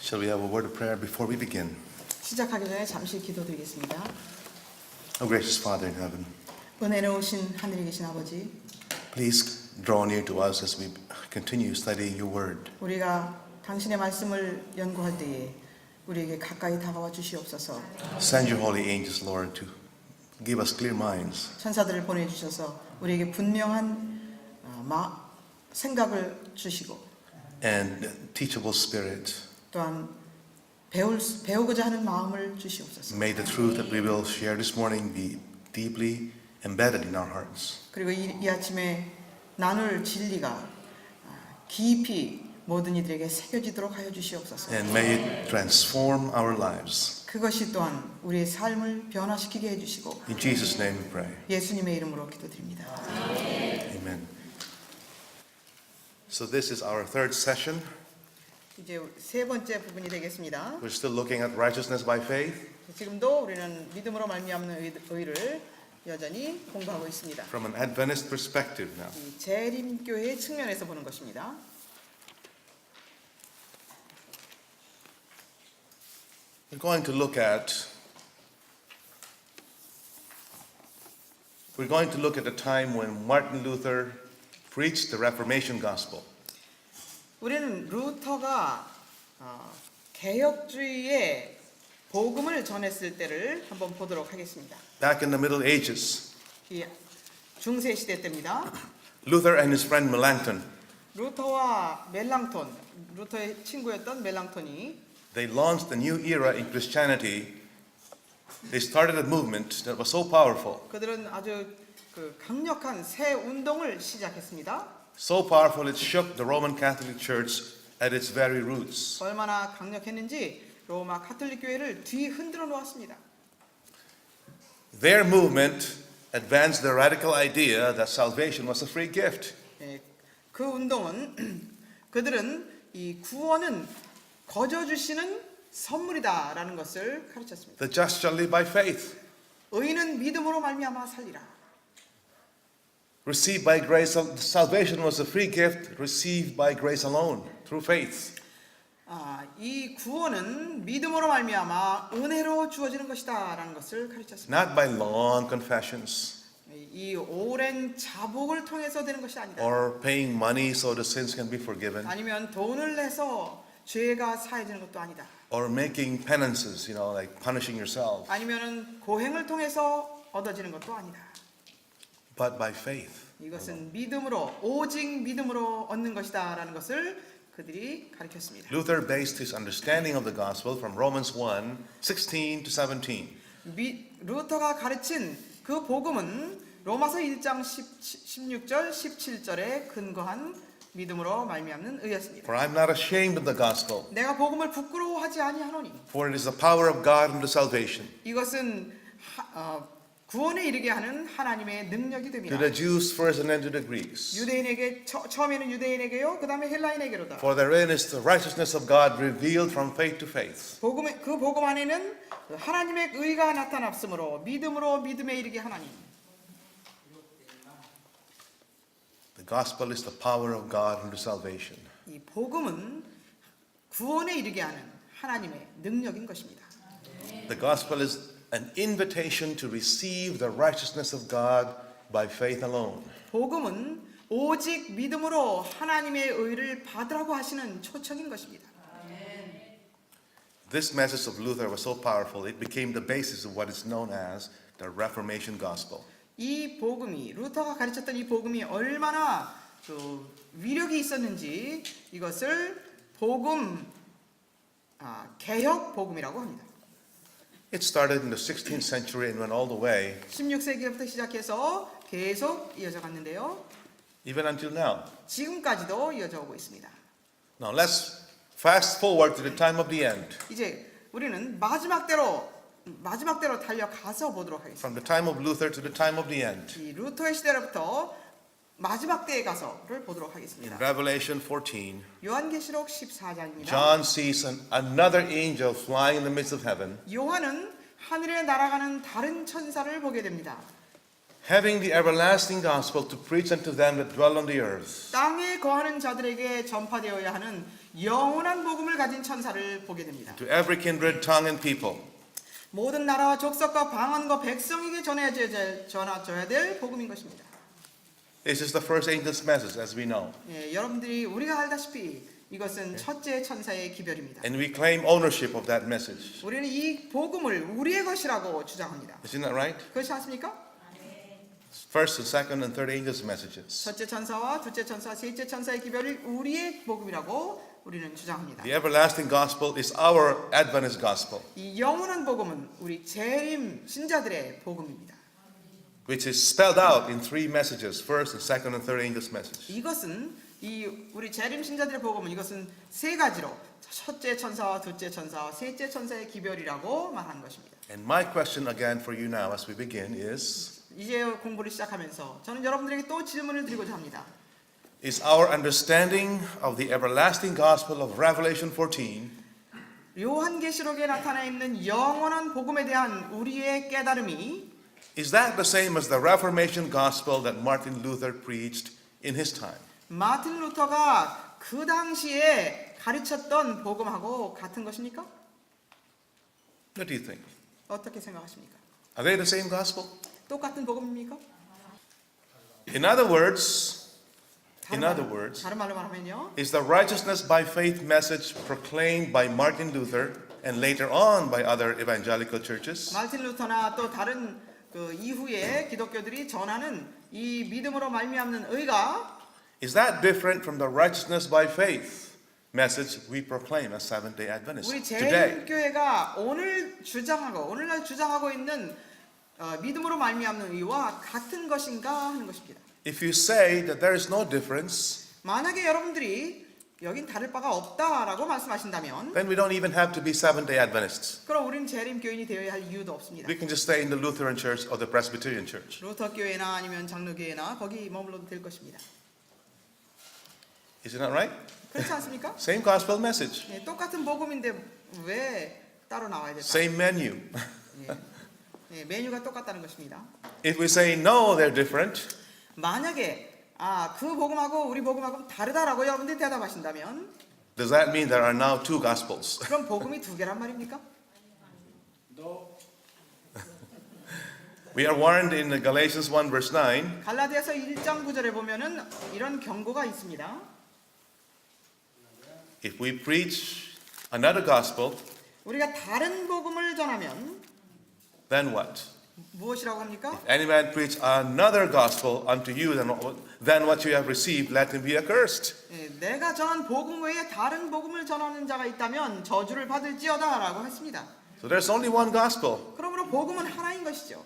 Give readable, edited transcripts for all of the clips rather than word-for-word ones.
Shall we have a word of prayer before we begin? 시작하기 전에 잠시 기도드리겠습니다. Oh, gracious Father in heaven, 은혜로우신 하늘에 계신 아버지, please draw near to us as we continue studying your word. 우리가 당신의 말씀을 연구할 때에 우리에게 가까이 다가와 주시옵소서. Send your holy angels, Lord, to give us clear minds. 천사들을 보내주셔서 우리에게 분명한 생각을 주시고 And teachable spirit. 또한 배우고자 하는 마음을 주시옵소서. May the truth that we will share this morning be deeply embedded in our hearts. 그리고 이 아침에 나눌 진리가 깊이 모든 이들에게 새겨지도록 하여 주시옵소서. And may it transform our lives. 그것이 또한 우리의 삶을 변화시키게 해주시고 In Jesus' name we pray. 예수님의 이름으로 기도드립니다. Amen. So this is our third session. 이제 세 번째 부분이 되겠습니다. We're still looking at righteousness by faith 지금도 우리는 믿음으로 말미암는 의를 여전히 공부하고 있습니다. from an Adventist perspective now. 이 재림교회의 측면에서 보는 것입니다. We're going to look at a time when Martin Luther preached the Reformation gospel. 우리는 루터가 개혁주의의 복음을 전했을 때를 한번 보도록 하겠습니다. Back in the Middle Ages, 이 중세 시대 때입니다. Luther and his friend Melanchthon, 루터와 멜랑톤, 루터의 친구였던 멜랑톤이 they launched a new era in Christianity. They started a movement that was so powerful. 그들은 아주 강력한 새 운동을 시작했습니다. So powerful it shook the Roman Catholic Church at its very roots. 얼마나 강력했는지 로마 가톨릭 교회를 뒤흔들어 놓았습니다. Their movement advanced the radical idea that salvation was a free gift. 그 운동은 그들은 이 구원은 거저 주시는 선물이다라는 것을 가르쳤습니다. The just shall live by faith. 의인은 믿음으로 말미암아 살리라. Received by grace, salvation was a free gift received by grace alone, through faith. 이 구원은 믿음으로 말미암아 은혜로 주어지는 것이다라는 것을 가르쳤습니다. Not by long confessions 이 오랜 자복을 통해서 되는 것이 아니다. or paying money so the sins can be forgiven 아니면 돈을 내서 죄가 사해지는 것도 아니다. or making penances, like punishing yourself, 아니면은 고행을 통해서 얻어지는 것도 아니다. but by faith. 이것은 믿음으로 오직 믿음으로 얻는 것이다라는 것을 그들이 가르쳤습니다. Luther based his understanding of the gospel from Romans 1:16 to 17. 루터가 가르친 그 복음은 로마서 1장 16절 17절에 근거한 믿음으로 말미암는 의였습니다. For I'm not ashamed of the gospel, 내가 복음을 부끄러워하지 아니하노니 for it is the power of God unto salvation 이것은 구원에 이르게 하는 하나님의 능력이 됩니다. to the Jews first and then to the Greeks. 유대인에게 처음에는 유대인에게요, 그 다음에 헬라인에게로다. For therein is the righteousness of God revealed from faith to faith. 그 복음 안에는 하나님의 의가 나타났으므로 믿음으로 믿음에 이르게 하나님. The gospel is the power of God unto salvation. 이 복음은 구원에 이르게 하는 하나님의 능력인 것입니다. The gospel is an invitation to receive the righteousness of God by faith alone. 복음은 오직 믿음으로 하나님의 의를 받으라고 하시는 초청인 것입니다. This message of Luther was so powerful, it became the basis of what is known as the Reformation gospel. 이 복음이 루터가 가르쳤던 이 복음이 얼마나 위력이 있었는지 이것을 개혁 복음이라고 합니다. It started in the 16th century and went all the way 16세기부터 시작해서 계속 이어져 갔는데요. even until now. 지금까지도 이어져 오고 있습니다. Now let's fast forward to the time of the end. 이제 우리는 마지막대로 달려가서 보도록 하겠습니다. From the time of Luther to the time of the end. 이 루터의 시대로부터 마지막 때에 가서를 보도록 In 하겠습니다. Revelation 14, 요한계시록 14장입니다. John sees another angel flying in the midst of heaven. 요한은 하늘에 날아가는 다른 천사를 보게 됩니다. having the everlasting gospel to preach unto them that dwell on the earth. 땅에 거하는 자들에게 전파되어야 하는 영원한 복음을 가진 천사를 보게 됩니다. To every kindred, tongue, and people. 모든 나라와 족속과 방언과 백성에게 전해져야 될 복음인 것입니다. This is the first angel's message, as we know. 예, 여러분들이 우리가 알다시피 이것은 첫째 천사의 기별입니다. And we claim ownership of that message. 우리는 이 복음을 우리의 것이라고 주장합니다. Isn't that right? 그렇지 않습니까? First, and second, and third angels' messages. 첫째 천사와 둘째 천사, 셋째 천사의 기별을 우리의 복음이라고 우리는 주장합니다. The everlasting gospel is our Adventist gospel, 이 영원한 복음은 우리 재림 신자들의 복음입니다. which is spelled out in three messages: first, and second, and third angels' message. 이것은 이 우리 재림 신자들의 복음은 이것은 세 가지로 첫째 천사와 둘째 천사와 셋째 천사의 기별이라고 말하는 것입니다. And my question again for you now, as we begin, is: 이제 공부를 시작하면서 저는 여러분들에게 또 질문을 드리고자 합니다. is our understanding of the everlasting gospel of Revelation 14 요한계시록에 나타나 있는 영원한 복음에 대한 우리의 깨달음이 is that the same as the Reformation gospel that Martin Luther preached in his time? 마틴 루터가 그 당시에 가르쳤던 복음하고 같은 것입니까? What do you think? 어떻게 생각하십니까? Are they the same gospel? 똑같은 복음입니까? In other words, 다른 말로 말하면요. is the righteousness by faith message proclaimed by Martin Luther and later on by other evangelical churches? 마틴 루터나 또 다른 그 이후에 기독교들이 전하는 이 믿음으로 말미암는 의가 Is that different from the righteousness by faith message we proclaim as Seventh-day Adventists 우리 today? 재림교회가 오늘날 주장하고 있는 믿음으로 말미암는 의와 같은 것인가 하는 것입니다. If you say that there is no difference, 만약에 여러분들이 여긴 다를 바가 없다라고 말씀하신다면 then we don't even have to be Seventh-day Adventists. 그럼 우리는 재림교인이 되어야 할 이유도 없습니다. We can just stay in the Lutheran Church or the Presbyterian Church. 루터교회나 아니면 장로교회나 거기 머물러도 될 것입니다. Isn't that right? 그렇지 않습니까? Same gospel message, 네, 똑같은 복음인데 왜 따로 나와야 될까? same menu. 네, 메뉴가 똑같다는 것입니다. If we say no, they're different, 만약에 그 복음하고 우리 복음하고 다르다라고 여러분들이 대답하신다면 does that mean there are now two gospels? 그럼 복음이 두 개란 말입니까? We are warned in Galatians 1 verse 9, 갈라디아서 1장 9절에 보면은 이런 경고가 있습니다. if we preach another gospel, 우리가 다른 복음을 전하면 then what? 무엇이라고 합니까? Any man preach another gospel unto you than what you have received, let him be accursed. 예, 내가 전한 복음 외에 다른 복음을 전하는 자가 있다면 저주를 받을지어다라고 했습니다. So there's only one gospel. 그러므로 복음은 하나인 것이죠.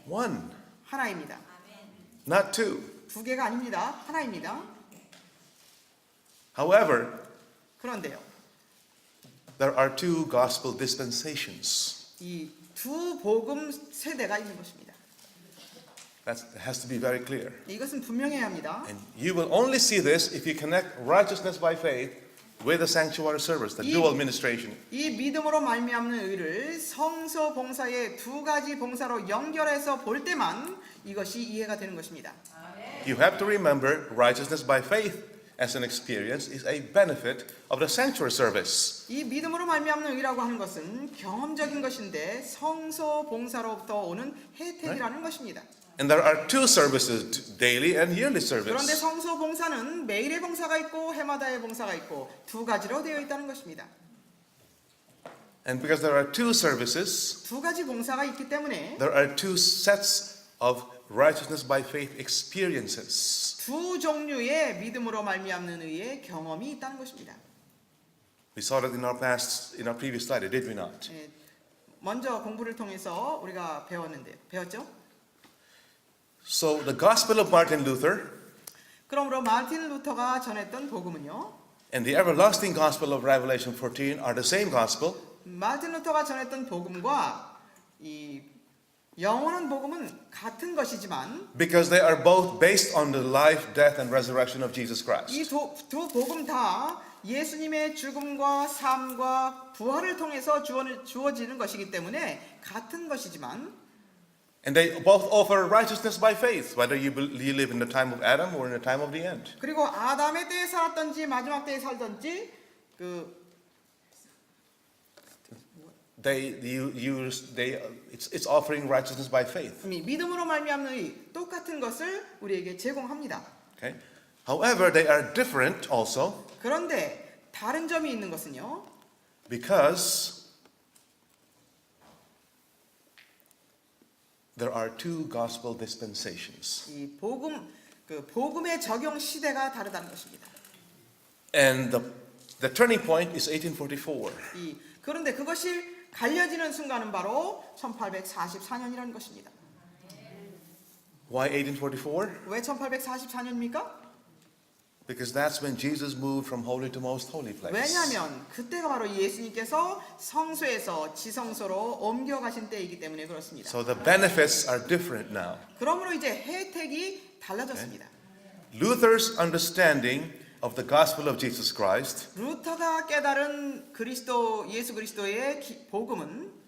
One, 하나입니다. not two. 두 개가 아닙니다. 하나입니다. However, 그런데요. there are two gospel dispensations. 이 두 복음 세대가 있는 것입니다. That has to be very clear. 이것은 분명해야 합니다. And you will only see this if you connect righteousness by faith with the sanctuary service, the dual ministration. 이 믿음으로 말미암는 의를 성서 봉사의 두 가지 봉사로 연결해서 볼 때만 이것이 이해가 되는 것입니다. You have to remember righteousness by faith as an experience is a benefit of the sanctuary service. 이 믿음으로 말미암는 의라고 하는 것은 경험적인 것인데 성서 봉사로부터 오는 혜택이라는 것입니다. And there are two services, daily and yearly 그런데 service. 성서 봉사는 매일의 봉사가 있고 해마다의 봉사가 있고 두 가지로 되어 있다는 것입니다. And because there are two services, 두 가지 봉사가 있기 때문에 there are two sets of righteousness by faith experiences. 두 종류의 믿음으로 말미암는 의의 경험이 있다는 것입니다. We saw that in our previous study, did we not? 예, 먼저 공부를 통해서 우리가 배웠죠? So the gospel of Martin Luther 그러므로 마틴 루터가 전했던 복음은요. and the everlasting gospel of Revelation 14 are the same gospel, 마틴 루터가 전했던 복음과 이 영원한 복음은 같은 것이지만 because they are both based on the life, death, and resurrection of Jesus Christ. 이 두 복음 다 예수님의 죽음과 삶과 부활을 통해서 주어지는 것이기 때문에 같은 것이지만 And they both offer righteousness by faith, whether you live in the time of Adam or in the time of the end. 그리고 아담의 때에 살았던지 마지막 때에 살던지 It's offering righteousness by faith. 믿음으로 말미암는 의 똑같은 것을 우리에게 제공합니다. Okay. However, they are different also 그런데 다른 점이 있는 것은요. because there are two gospel dispensations. 이 복음의 적용 시대가 다르다는 것입니다. And the turning point is 1844. 그런데 그것이 갈려지는 순간은 바로 1844년이라는 것입니다. Why 1844? 왜 1844년입니까? Because that's when Jesus moved from holy to most holy place. 왜냐하면 그때가 바로 예수님께서 성소에서 지성소로 옮겨가신 때이기 때문에 그렇습니다. So the benefits are different now. 그러므로 이제 혜택이 달라졌습니다. Luther's understanding of the gospel of Jesus Christ 루터가 깨달은 예수 그리스도의 복음은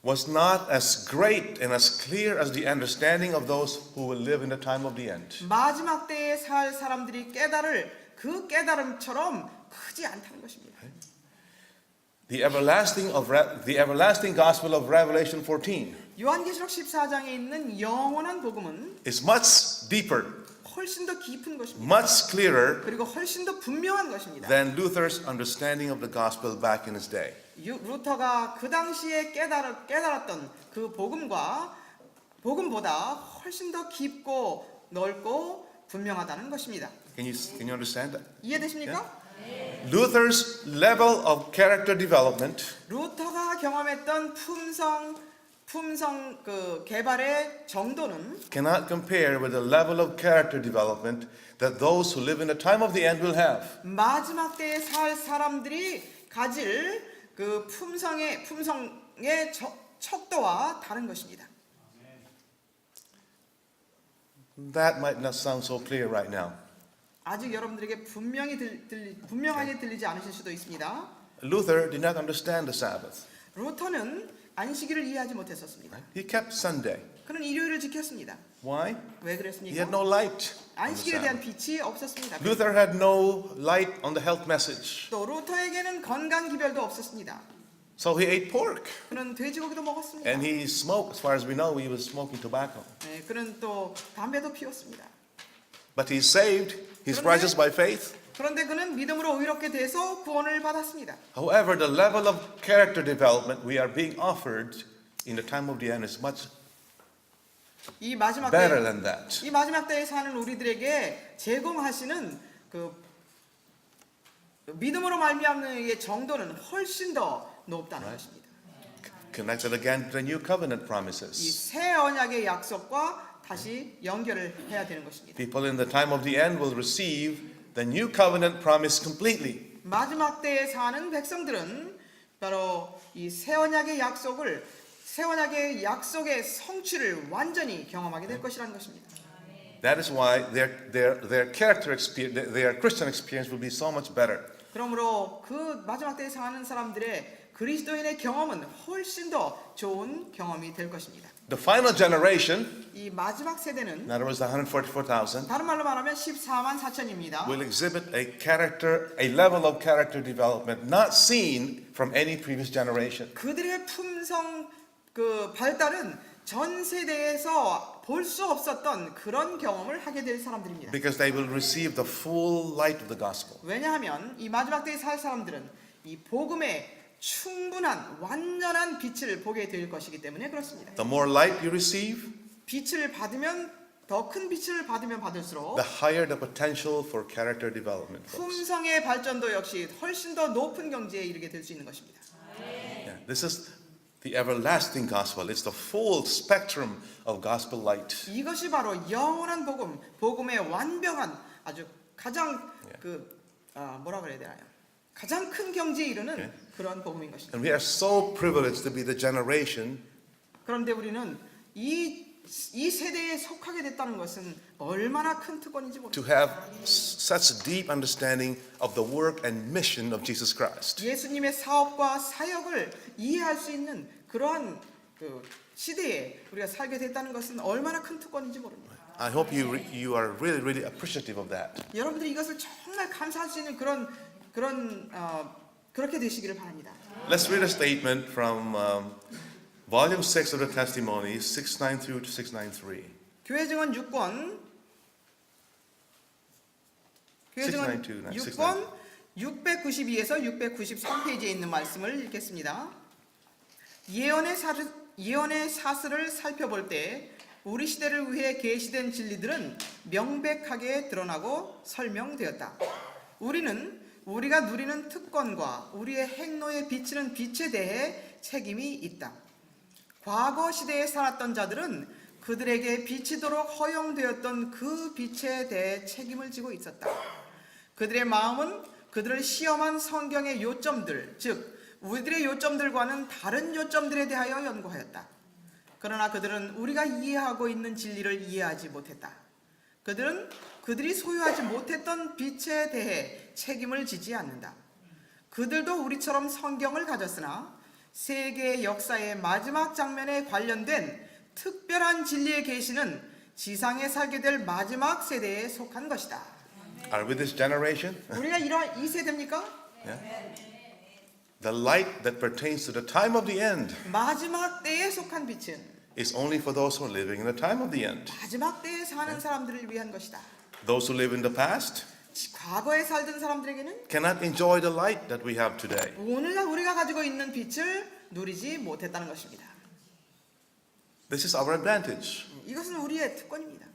was not as great and as clear as the understanding of those who will live in the time of the end. 마지막 때에 살 사람들이 깨달을 그 깨달음처럼 크지 않다는 것입니다. The everlasting gospel of Revelation 14 요한계시록 14장에 있는 영원한 복음은 is much deeper, 훨씬 더 깊은 것입니다. much clearer 그리고 훨씬 더 분명한 것입니다. than Luther's understanding of the gospel back in his day. 루터가 그 당시에 깨달았던 그 복음보다 훨씬 더 깊고 넓고 분명하다는 것입니다. Can you understand that? 이해되십니까? Luther's level of character development 루터가 경험했던 품성 개발의 정도는 cannot compare with the level of character development that those who live in the time of the end will have. 마지막 때에 살 사람들이 가질 그 품성의 척도와 다른 것입니다. That might not sound so clear right now. 아직 여러분들에게 분명하게 들리지 않으실 수도 있습니다. Luther did not understand the Sabbath. 루터는 안식일을 이해하지 못했었습니다. He kept Sunday. 그는 일요일을 지켰습니다. Why? 왜 He 그랬습니까? had no light. on the 안식일에 대한 Sabbath. 빛이 없었습니다. Luther had no light on the health message. 또 루터에게는 건강 기별도 없었습니다. So he ate pork. 그는 돼지고기도 먹었습니다. And he smoked. As far as we know, he was smoking tobacco. 네, 그는 또 담배도 피웠습니다. But he's saved. He's righteous by faith. 그런데 그는 믿음으로 의롭게 돼서 구원을 받았습니다. However, the level of character development we are being offered in the time of the end is much 이 마지막 better 때, than that. 이 마지막 때에 사는 우리들에게 제공하시는 그 믿음으로 말미암는 의 정도는 훨씬 더 높다는 것입니다. Connected again to the new covenant 이 promises. 새 언약의 약속과 다시 연결을 해야 되는 것입니다. People in the time of the end will receive the new covenant promise completely. 마지막 때에 사는 백성들은 바로 이 새 언약의 약속의 성취를 완전히 경험하게 될 것이라는 것입니다. That is why their character experience, their Christian experience will be so much better. 그러므로 그 마지막 때에 사는 사람들의 그리스도인의 경험은 훨씬 더 좋은 경험이 될 것입니다. The final generation, 이 마지막 세대는 in other words, the 144,000, 다른 말로 말하면 14만 4천입니다. will exhibit a level of character development not seen from any previous generation. 그들의 품성 발달은 전 세대에서 볼 수 없었던 그런 경험을 하게 될 사람들입니다. Because they will receive the full light of the gospel. 왜냐하면 이 마지막 때에 살 사람들은 이 복음의 충분한 완전한 빛을 보게 될 것이기 때문에 그렇습니다. The more light you receive, 빛을 받으면 더 큰 빛을 받으면 받을수록 the higher the potential for character development. folks. 품성의 발전도 역시 훨씬 더 높은 경지에 이르게 될 수 있는 것입니다. Yeah, this is the everlasting gospel. It's the full spectrum of gospel light. 이것이 바로 영원한 복음의 완벽한 아주 가장 뭐라 그래야 되나요? 가장 큰 경지에 이르는 그런 복음인 것입니다. And we are so privileged to be the generation 그런데 우리는 이 세대에 속하게 됐다는 것은 얼마나 큰 특권인지 모릅니다. to have such deep understanding of the work and mission of Jesus Christ. 예수님의 사업과 사역을 이해할 수 있는 그러한 그 시대에 우리가 살게 됐다는 것은 얼마나 큰 특권인지 모릅니다. I hope you are really, really appreciative of that. 여러분들이 이것을 정말 감사할 수 있는 그렇게 되시기를 바랍니다. Let's read a statement from volume 6 of the Testimonies, 692 to 693. 교회 증언 6권 692에서 693페이지에 있는 말씀을 읽겠습니다. 예언의 사슬을 살펴볼 때 우리 시대를 위해 계시된 진리들은 명백하게 드러나고 설명되었다. 우리는 우리가 누리는 특권과 우리의 행로에 비치는 빛에 대해 책임이 있다. 과거 시대에 살았던 자들은 그들에게 비치도록 허용되었던 그 빛에 대해 책임을 지고 있었다. 그들의 마음은 그들을 시험한 성경의 요점들, 즉 우리들의 요점들과는 다른 요점들에 대하여 연구하였다. 그러나 그들은 우리가 이해하고 있는 진리를 이해하지 못했다. 그들은 그들이 소유하지 못했던 빛에 대해 책임을 지지 않는다. 그들도 우리처럼 성경을 가졌으나 세계의 역사의 마지막 장면에 관련된 특별한 진리의 계시는 지상에 살게 될 마지막 세대에 속한 것이다. Are we this generation? 우리가 이러한 이 세대입니까? Yeah. The light that pertains to the time of the end 마지막 때에 속한 빛은 is only for those who are living in the time of the end. 마지막 때에 사는 사람들을 위한 것이다. Those who live in the past 과거에 살던 사람들에게는 cannot enjoy the light that we have today. 오늘날 우리가 가지고 있는 빛을 누리지 못했다는 것입니다. This is our advantage. 이것은 우리의 특권입니다.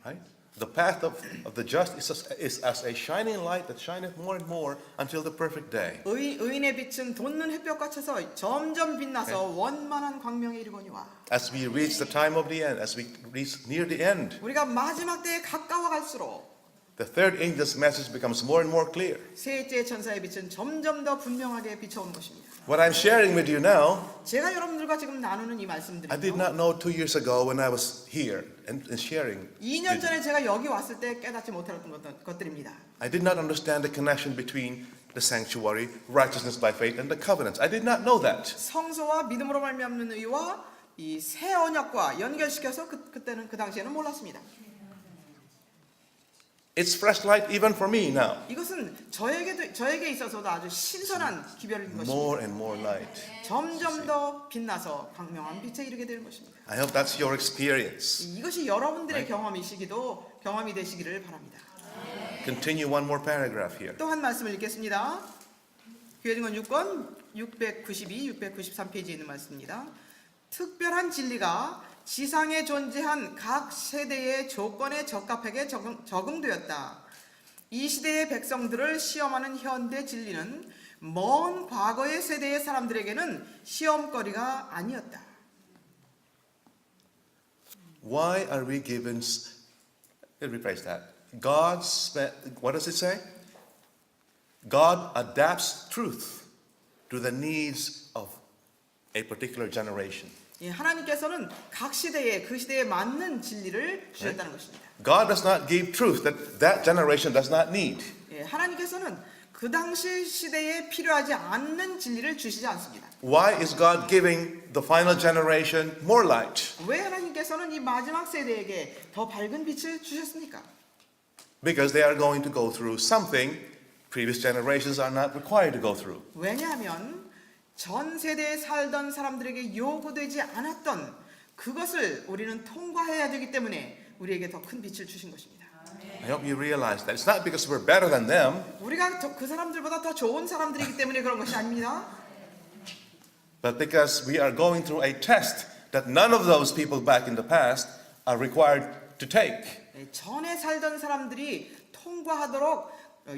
Right? The path of the just is as a shining light that shineth more and more until the perfect day. 의인의 빛은 돋는 햇볕과 같아서 점점 빛나서 원만한 광명에 이르거니와. As we reach the time of the end, as we reach near the end, 우리가 마지막 때에 가까워 갈수록 the third angel's message becomes more and more clear. 셋째 천사의 빛은 점점 더 분명하게 비춰오는 것입니다. What I'm sharing with you now, 제가 여러분들과 지금 나누는 이 I 말씀들은요. did not know 2 years ago when I was here and sharing. 2년 전에 제가 여기 왔을 때 깨닫지 못했던 것들입니다. I did not understand the connection between the sanctuary, righteousness by faith, and the covenants. I did not know that. 성소와 믿음으로 말미암는 의와 이 새 언약과 연결시켜서 그때는 그 당시에는 몰랐습니다. It's fresh light even for me now. 이것은 저에게 있어서도 아주 신선한 기별인 것입니다. More and more light. 점점 더 빛나서 광명한 빛에 이르게 되는 것입니다. I hope that's your experience. 이것이 여러분들의 경험이 되시기를 바랍니다. Continue one more paragraph here. 또 한 말씀을 읽겠습니다. 교회증언 6권 692, 693페이지에 있는 말씀입니다. 특별한 진리가 지상에 존재한 각 세대의 조건에 적합하게 적응되었다. 이 시대의 백성들을 시험하는 현대 진리는 먼 과거의 세대의 사람들에게는 시험거리가 아니었다. Why are we given? Let me rephrase that. What does it say? God adapts truth to the needs of a particular generation. 하나님께서는 각 시대에 그 시대에 맞는 진리를 주셨다는 것입니다. God does not give truth that generation does not need. 하나님께서는 그 당시 시대에 필요하지 않는 진리를 주시지 않습니다. Why is God giving the final generation more light? 왜 하나님께서는 이 마지막 세대에게 더 밝은 빛을 주셨습니까? Because they are going to go through something previous generations are not required to go through. 왜냐하면 전 세대에 살던 사람들에게 요구되지 않았던 그것을 우리는 통과해야 되기 때문에 우리에게 더 큰 빛을 주신 것입니다. I hope you realize that. It's not because we're better than them, 우리가 그 사람들보다 더 좋은 사람들이기 때문에 그런 것이 아닙니다. but because we are going through a test that none of those people back in the past are required to take. 전에 살던 사람들이 통과하도록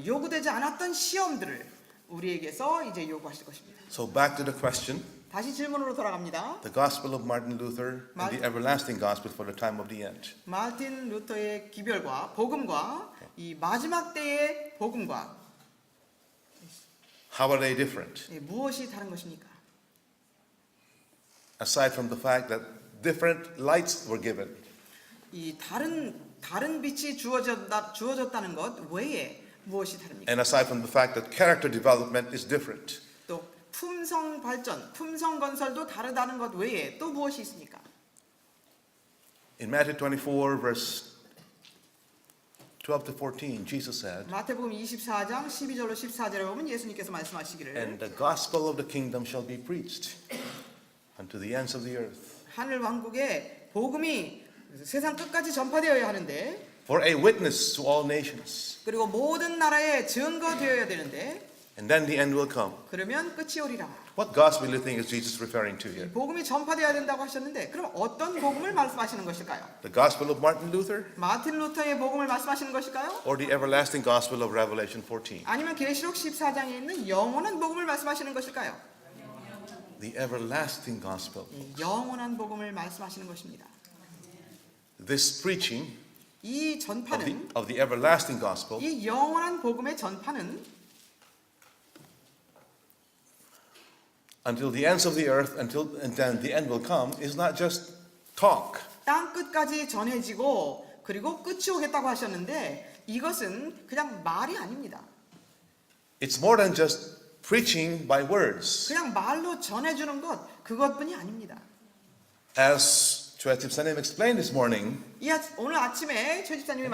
요구되지 않았던 시험들을 우리에게서 이제 요구하실 것입니다. So back to the question, 다시 질문으로 돌아갑니다. the gospel of Martin Luther and the everlasting gospel for the time of the end. 마틴 루터의 기별과 복음과 이 마지막 때의 복음과 How are they different? 무엇이 다른 것입니까? Aside from the fact that different lights were given. 이 다른 빛이 주어졌다는 것 외에 무엇이 다릅니까? And aside from the fact that character development is different. 또 품성 발전, 품성 건설도 다르다는 것 외에 또 무엇이 있습니까? In Matthew 24, verse 12 to 14, Jesus said, 마태복음 24장 12절로 14절에 보면 예수님께서 말씀하시기를 and the gospel of the kingdom shall be preached unto the ends of the earth, 하늘 왕국의 복음이 세상 끝까지 전파되어야 하는데 for a witness to all nations, 그리고 모든 나라에 증거되어야 되는데 and then the end will come. 그러면 끝이 오리라. What gospel do you think is Jesus referring to here? 복음이 전파되어야 된다고 하셨는데 그럼 어떤 복음을 말씀하시는 것일까요? The gospel of Martin Luther 마틴 루터의 복음을 말씀하시는 것일까요? or the everlasting gospel of Revelation 14? 아니면 계시록 14장에 있는 영원한 복음을 말씀하시는 것일까요? The everlasting gospel. 영원한 복음을 말씀하시는 것입니다. This preaching 이 전파는 of the everlasting gospel 이 영원한 복음의 전파는 until the ends of the earth, and then the end will come, is not just talk. 땅 끝까지 전해지고 그리고 끝이 오겠다고 하셨는데 이것은 그냥 말이 아닙니다. It's more than just preaching by words. 그냥 말로 전해주는 것 그것뿐이 아닙니다. As Choi 집사님 explained this morning, 오늘 아침에 최 집사님이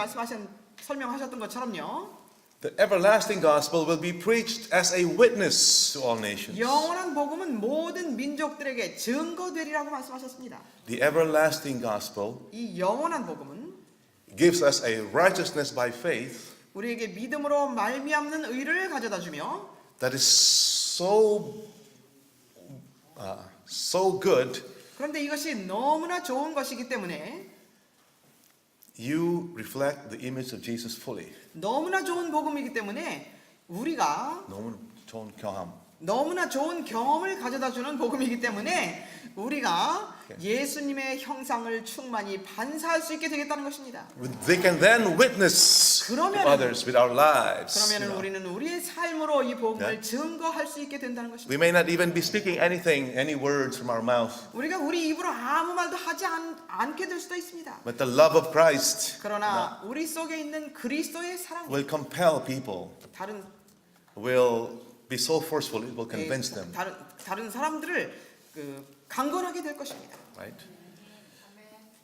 설명하셨던 것처럼요. the everlasting gospel will be preached as a witness to all nations. 영원한 복음은 모든 민족들에게 증거되리라고 말씀하셨습니다. The everlasting gospel 이 영원한 복음은 gives us a righteousness by faith 우리에게 믿음으로 말미암는 의를 가져다 주며 that is so good. 그런데 이것이 너무나 좋은 것이기 때문에 You reflect the image of Jesus fully. 너무나 좋은 복음이기 때문에 우리가 너무 좋은 경험. 너무나 좋은 경험을 가져다 주는 복음이기 때문에 우리가 예수님의 형상을 충만히 반사할 수 있게 되겠다는 것입니다. They can then witness to others with our lives. 그러면 우리는 우리의 삶으로 이 복음을 증거할 수 있게 된다는 것입니다. We may not even be speaking any words from our mouth. 우리가 우리 입으로 아무 말도 하지 않게 될 수도 있습니다. But the love of Christ 그러나 우리 속에 있는 그리스도의 사랑이 will compel people, will be so forceful it will convince them. 다른 사람들을 강건하게 될 것입니다. Right?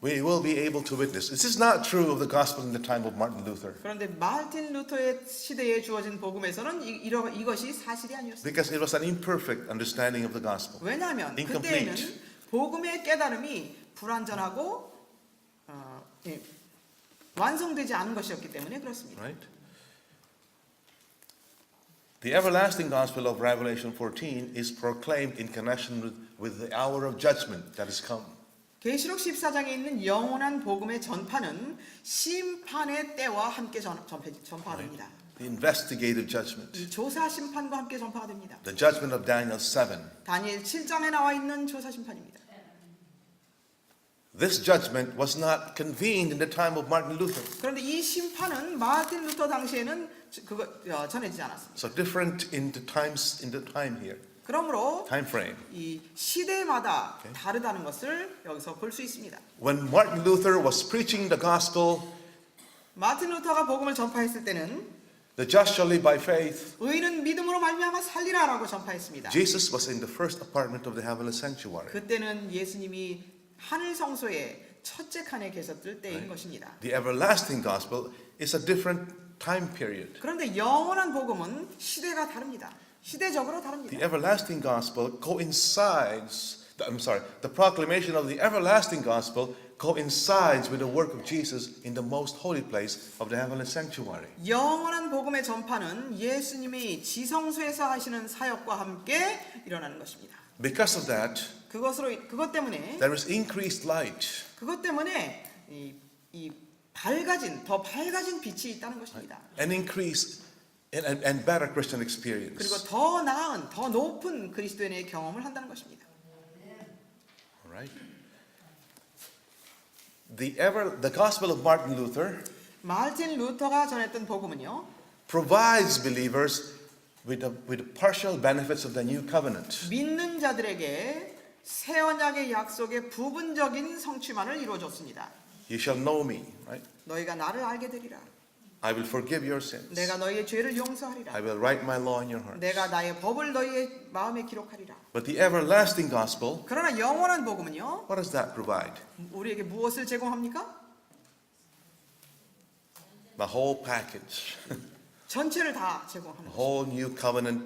We will be able to witness. This is not true of the gospel in the time of Martin Luther. 그런데 마틴 루터의 시대에 주어진 복음에서는 이것이 사실이 아니었습니다. Because it was an imperfect understanding of the gospel. 왜냐하면 Incomplete. 그때는 복음의 깨달음이 불완전하고 완성되지 않은 것이었기 때문에 그렇습니다. Right? The everlasting gospel of Revelation 14 is proclaimed in connection with the hour of judgment that has come. 계시록 14장에 있는 영원한 복음의 전파는 심판의 때와 함께 전파됩니다. The investigative judgment. 이 조사 심판과 함께 전파가 됩니다. The judgment of Daniel 7. 다니엘 7장에 나와 있는 조사 심판입니다. This judgment was not convened in the time of Martin Luther. 그런데 이 심판은 마틴 루터 당시에는 전해지지 않았습니다. So different in the time here. 그러므로 Time frame. 이 시대마다 다르다는 것을 여기서 볼 수 있습니다. When Martin Luther was preaching the gospel, 마틴 루터가 복음을 전파했을 때는 the just shall live by faith, 의인은 믿음으로 말미암아 살리라라고 전파했습니다. Jesus was in the first apartment of the heavenly sanctuary. 그때는 예수님이 하늘 성소의 첫째 칸에 계셨을 때인 것입니다. The everlasting gospel is a different time period. 그런데 영원한 복음은 시대가 다릅니다. 시대적으로 The 다릅니다. everlasting gospel coincides, the proclamation of the everlasting gospel coincides with the work of Jesus in the most holy place of the heavenly sanctuary. 영원한 복음의 전파는 예수님이 지성소에서 하시는 사역과 함께 일어나는 것입니다. Because of that, 그것 때문에 there is increased light. 그것 때문에 더 밝아진 빛이 있다는 것입니다. An increase and better Christian 그리고 experience. 더 나은, 더 높은 그리스도인의 경험을 한다는 것입니다. All right. The gospel of Martin Luther 마틴 루터가 전했던 복음은요. provides believers with the partial benefits of the new covenant. 믿는 자들에게 새 언약의 약속의 부분적인 성취만을 이루어줬습니다. You shall know me, right? 너희가 나를 알게 되리라. I will forgive your sins. 내가 너희의 죄를 용서하리라. I will write my law in your heart. 내가 나의 법을 너희의 마음에 기록하리라. But the everlasting gospel, 그러나 영원한 복음은요, what does that provide? 우리에게 무엇을 제공합니까? The whole package. 전체를 다 The 제공하는 것입니다. whole new covenant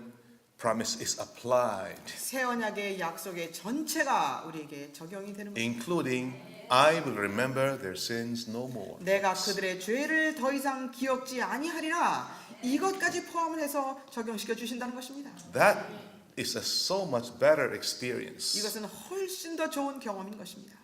promise is applied, 새 언약의 약속의 전체가 우리에게 적용이 되는 것입니다. including I will remember their sins no more. 내가 그들의 죄를 더 이상 기억지 아니하리라. 이것까지 포함을 해서 적용시켜 주신다는 것입니다. That is a so much better experience. 이것은 훨씬 더 좋은 경험인 것입니다.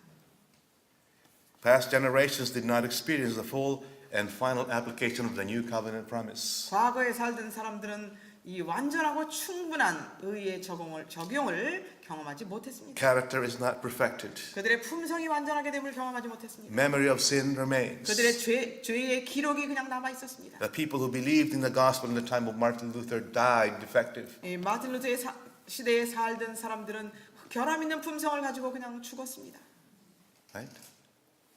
Past generations did not experience the full and final application of the new covenant promise. 과거에 살던 사람들은 이 완전하고 충분한 의의 적용을 경험하지 못했습니다. Character is not perfected. 그들의 품성이 완전하게 됨을 경험하지 못했습니다. Memory of sin remains. 그들의 죄의 기록이 그냥 남아 있었습니다. The people who believed in the gospel in the time of Martin Luther died defective. 이 마틴 루터의 시대에 살던 사람들은 결함 있는 품성을 가지고 그냥 죽었습니다. Right?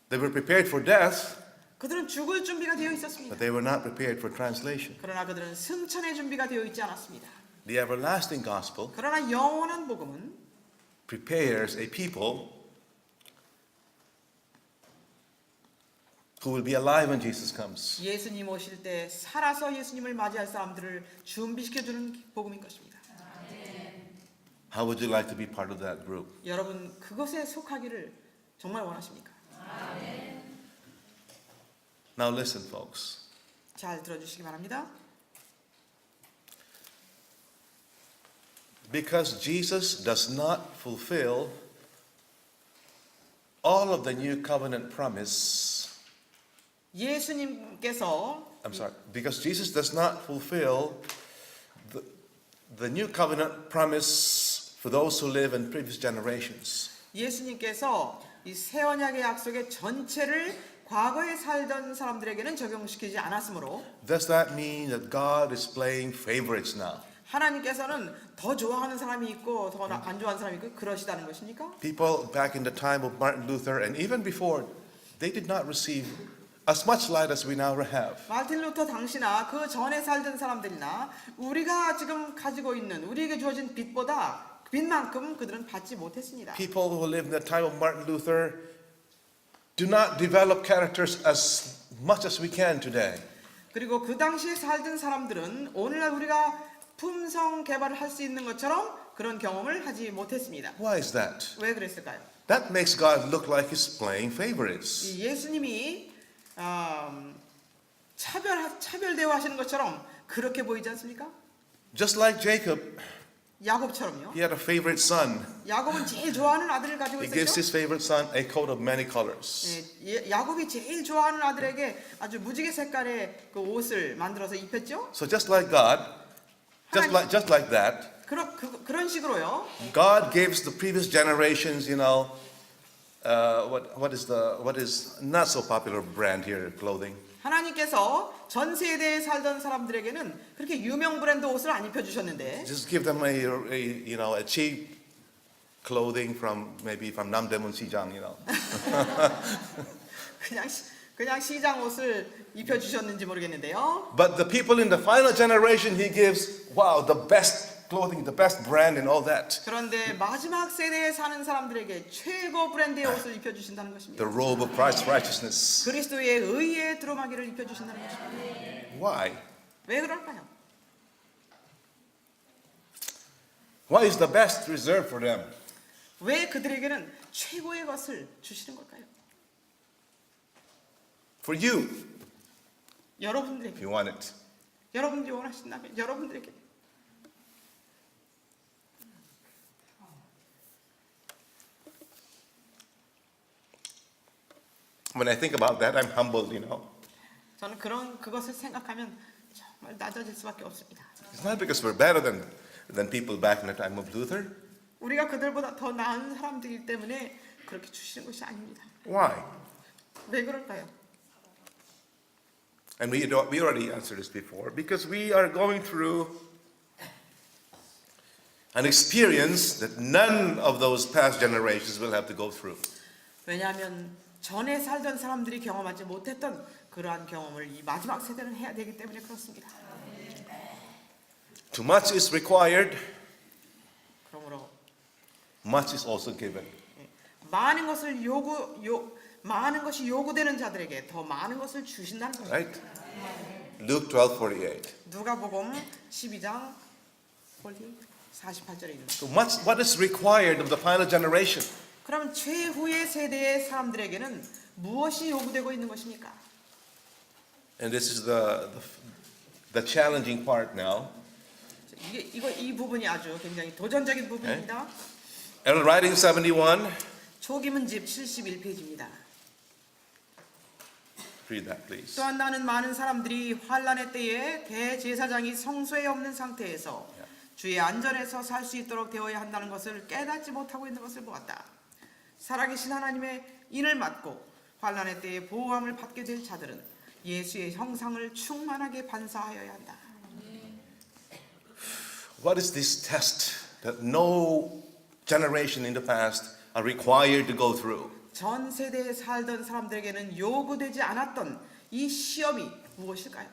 They were prepared for death, 그들은 죽을 준비가 되어 있었습니다. but they were not prepared for translation. 그러나 그들은 승천의 준비가 되어 있지 않았습니다. The everlasting gospel 그러나 영원한 복음은 prepares a people who will be alive when Jesus comes. 예수님 오실 때 살아서 예수님을 맞이할 사람들을 준비시켜주는 복음인 것입니다. How would you like to be part of that group? 여러분 그것에 속하기를 정말 원하십니까? Now listen, folks. 잘 들어주시기 바랍니다. Because Jesus does not fulfill all of the new covenant promise. 예수님께서 I'm sorry. Because Jesus does not fulfill the new covenant promise for those who live in previous generations. 예수님께서 이 새 언약의 약속의 전체를 과거에 살던 사람들에게는 적용시키지 않았으므로 Does that mean that God is playing favorites now? 하나님께서는 더 좋아하는 사람이 있고 더 안 좋아하는 사람이 있고 그러시다는 것입니까? People back in the time of Martin Luther and even before, they did not receive as much light as we now have. 마틴 루터 당시나 그 전에 살던 사람들이나 우리가 지금 가지고 있는 우리에게 주어진 빛보다 빛만큼 그들은 받지 못했습니다. People who lived in the time of Martin Luther do not develop characters as much as we can today. 그리고 그 당시에 살던 사람들은 오늘날 우리가 품성 개발을 할 수 있는 것처럼 그런 경험을 하지 못했습니다. Why is that? 왜 그랬을까요? That makes God look like He's playing favorites. 이 예수님이 차별 대우하시는 것처럼 그렇게 보이지 않습니까? Just like Jacob, 야곱처럼요. he had a favorite son. 야곱은 제일 좋아하는 아들을 가지고 He gives 있었죠. his favorite son a coat of many colors. 야곱이 제일 좋아하는 아들에게 아주 무지개 색깔의 그 옷을 만들어서 입혔죠. So just like God, just like that, 그런 식으로요. God gives the previous generations, what is not so popular brand here, clothing. 하나님께서 전 세대에 살던 사람들에게는 그렇게 유명 브랜드 옷을 안 입혀주셨는데 Just give them a cheap clothing from Namdaemun Sijang, 그냥 시장 옷을 입혀주셨는지 모르겠는데요. But the people in the final generation, He gives, the best clothing, the best brand and all that. 그런데 마지막 세대에 사는 사람들에게 최고 브랜드의 옷을 입혀주신다는 것입니다. The robe of Christ's righteousness. 그리스도의 의의 두루마기를 입혀주신다는 것입니다. Why? 왜 그럴까요? Why is the best reserved for them? 왜 그들에게는 최고의 것을 주시는 걸까요? For you, 여러분들에게, if you want it. 여러분들이 원하신다면 여러분들에게. When I think about that, I'm humbled, 저는 그것을 생각하면 정말 낮아질 수밖에 없습니다. It's not because we're better than people back in the time of Luther. 우리가 그들보다 더 나은 사람들이기 때문에 그렇게 주시는 것이 아닙니다. Why? 왜 그럴까요? And we already answered this before. Because we are going through an experience that none of those past generations will have to go through. 왜냐하면 전에 살던 사람들이 경험하지 못했던 그러한 경험을 이 마지막 세대는 해야 되기 때문에 그렇습니다. Too much is required, 그러므로 much is also given. 많은 것이 요구되는 자들에게 더 많은 것을 주신다는 것입니다. Right? Luke 12:48. 누가복음 12장 48절에 있는. So what is required of the final generation? 그러면 최후의 세대의 사람들에게는 무엇이 요구되고 있는 것입니까? And this is the challenging part now. 이 부분이 아주 굉장히 도전적인 부분입니다. Error writing 71. 초기문집 71페이지입니다. Read that, please. 또한 나는 많은 사람들이 환난의 때에 대제사장이 성소에 없는 상태에서 주의 안전에서 살 수 있도록 되어야 한다는 것을 깨닫지 못하고 있는 것을 보았다. 살아계신 하나님의 인을 맡고 환난의 때에 보호함을 받게 될 자들은 예수의 형상을 충만하게 반사하여야 한다. What is this test that no generation in the past are required to go through? 전 세대에 살던 사람들에게는 요구되지 않았던 이 시험이 무엇일까요?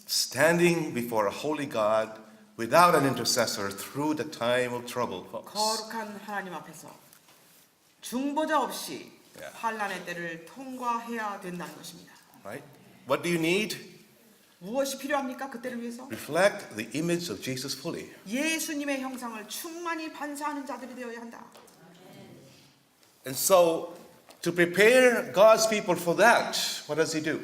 Standing before a holy God without an intercessor through the time of trouble, folks. 거룩한 하나님 앞에서 중보자 없이 Yeah. 환난의 때를 통과해야 된다는 것입니다. Right? What do you need? 무엇이 필요합니까? 그때를 위해서 Reflect the image of Jesus fully. 예수님의 형상을 충만히 반사하는 자들이 되어야 한다. And so, to prepare God's people for that, what does He do?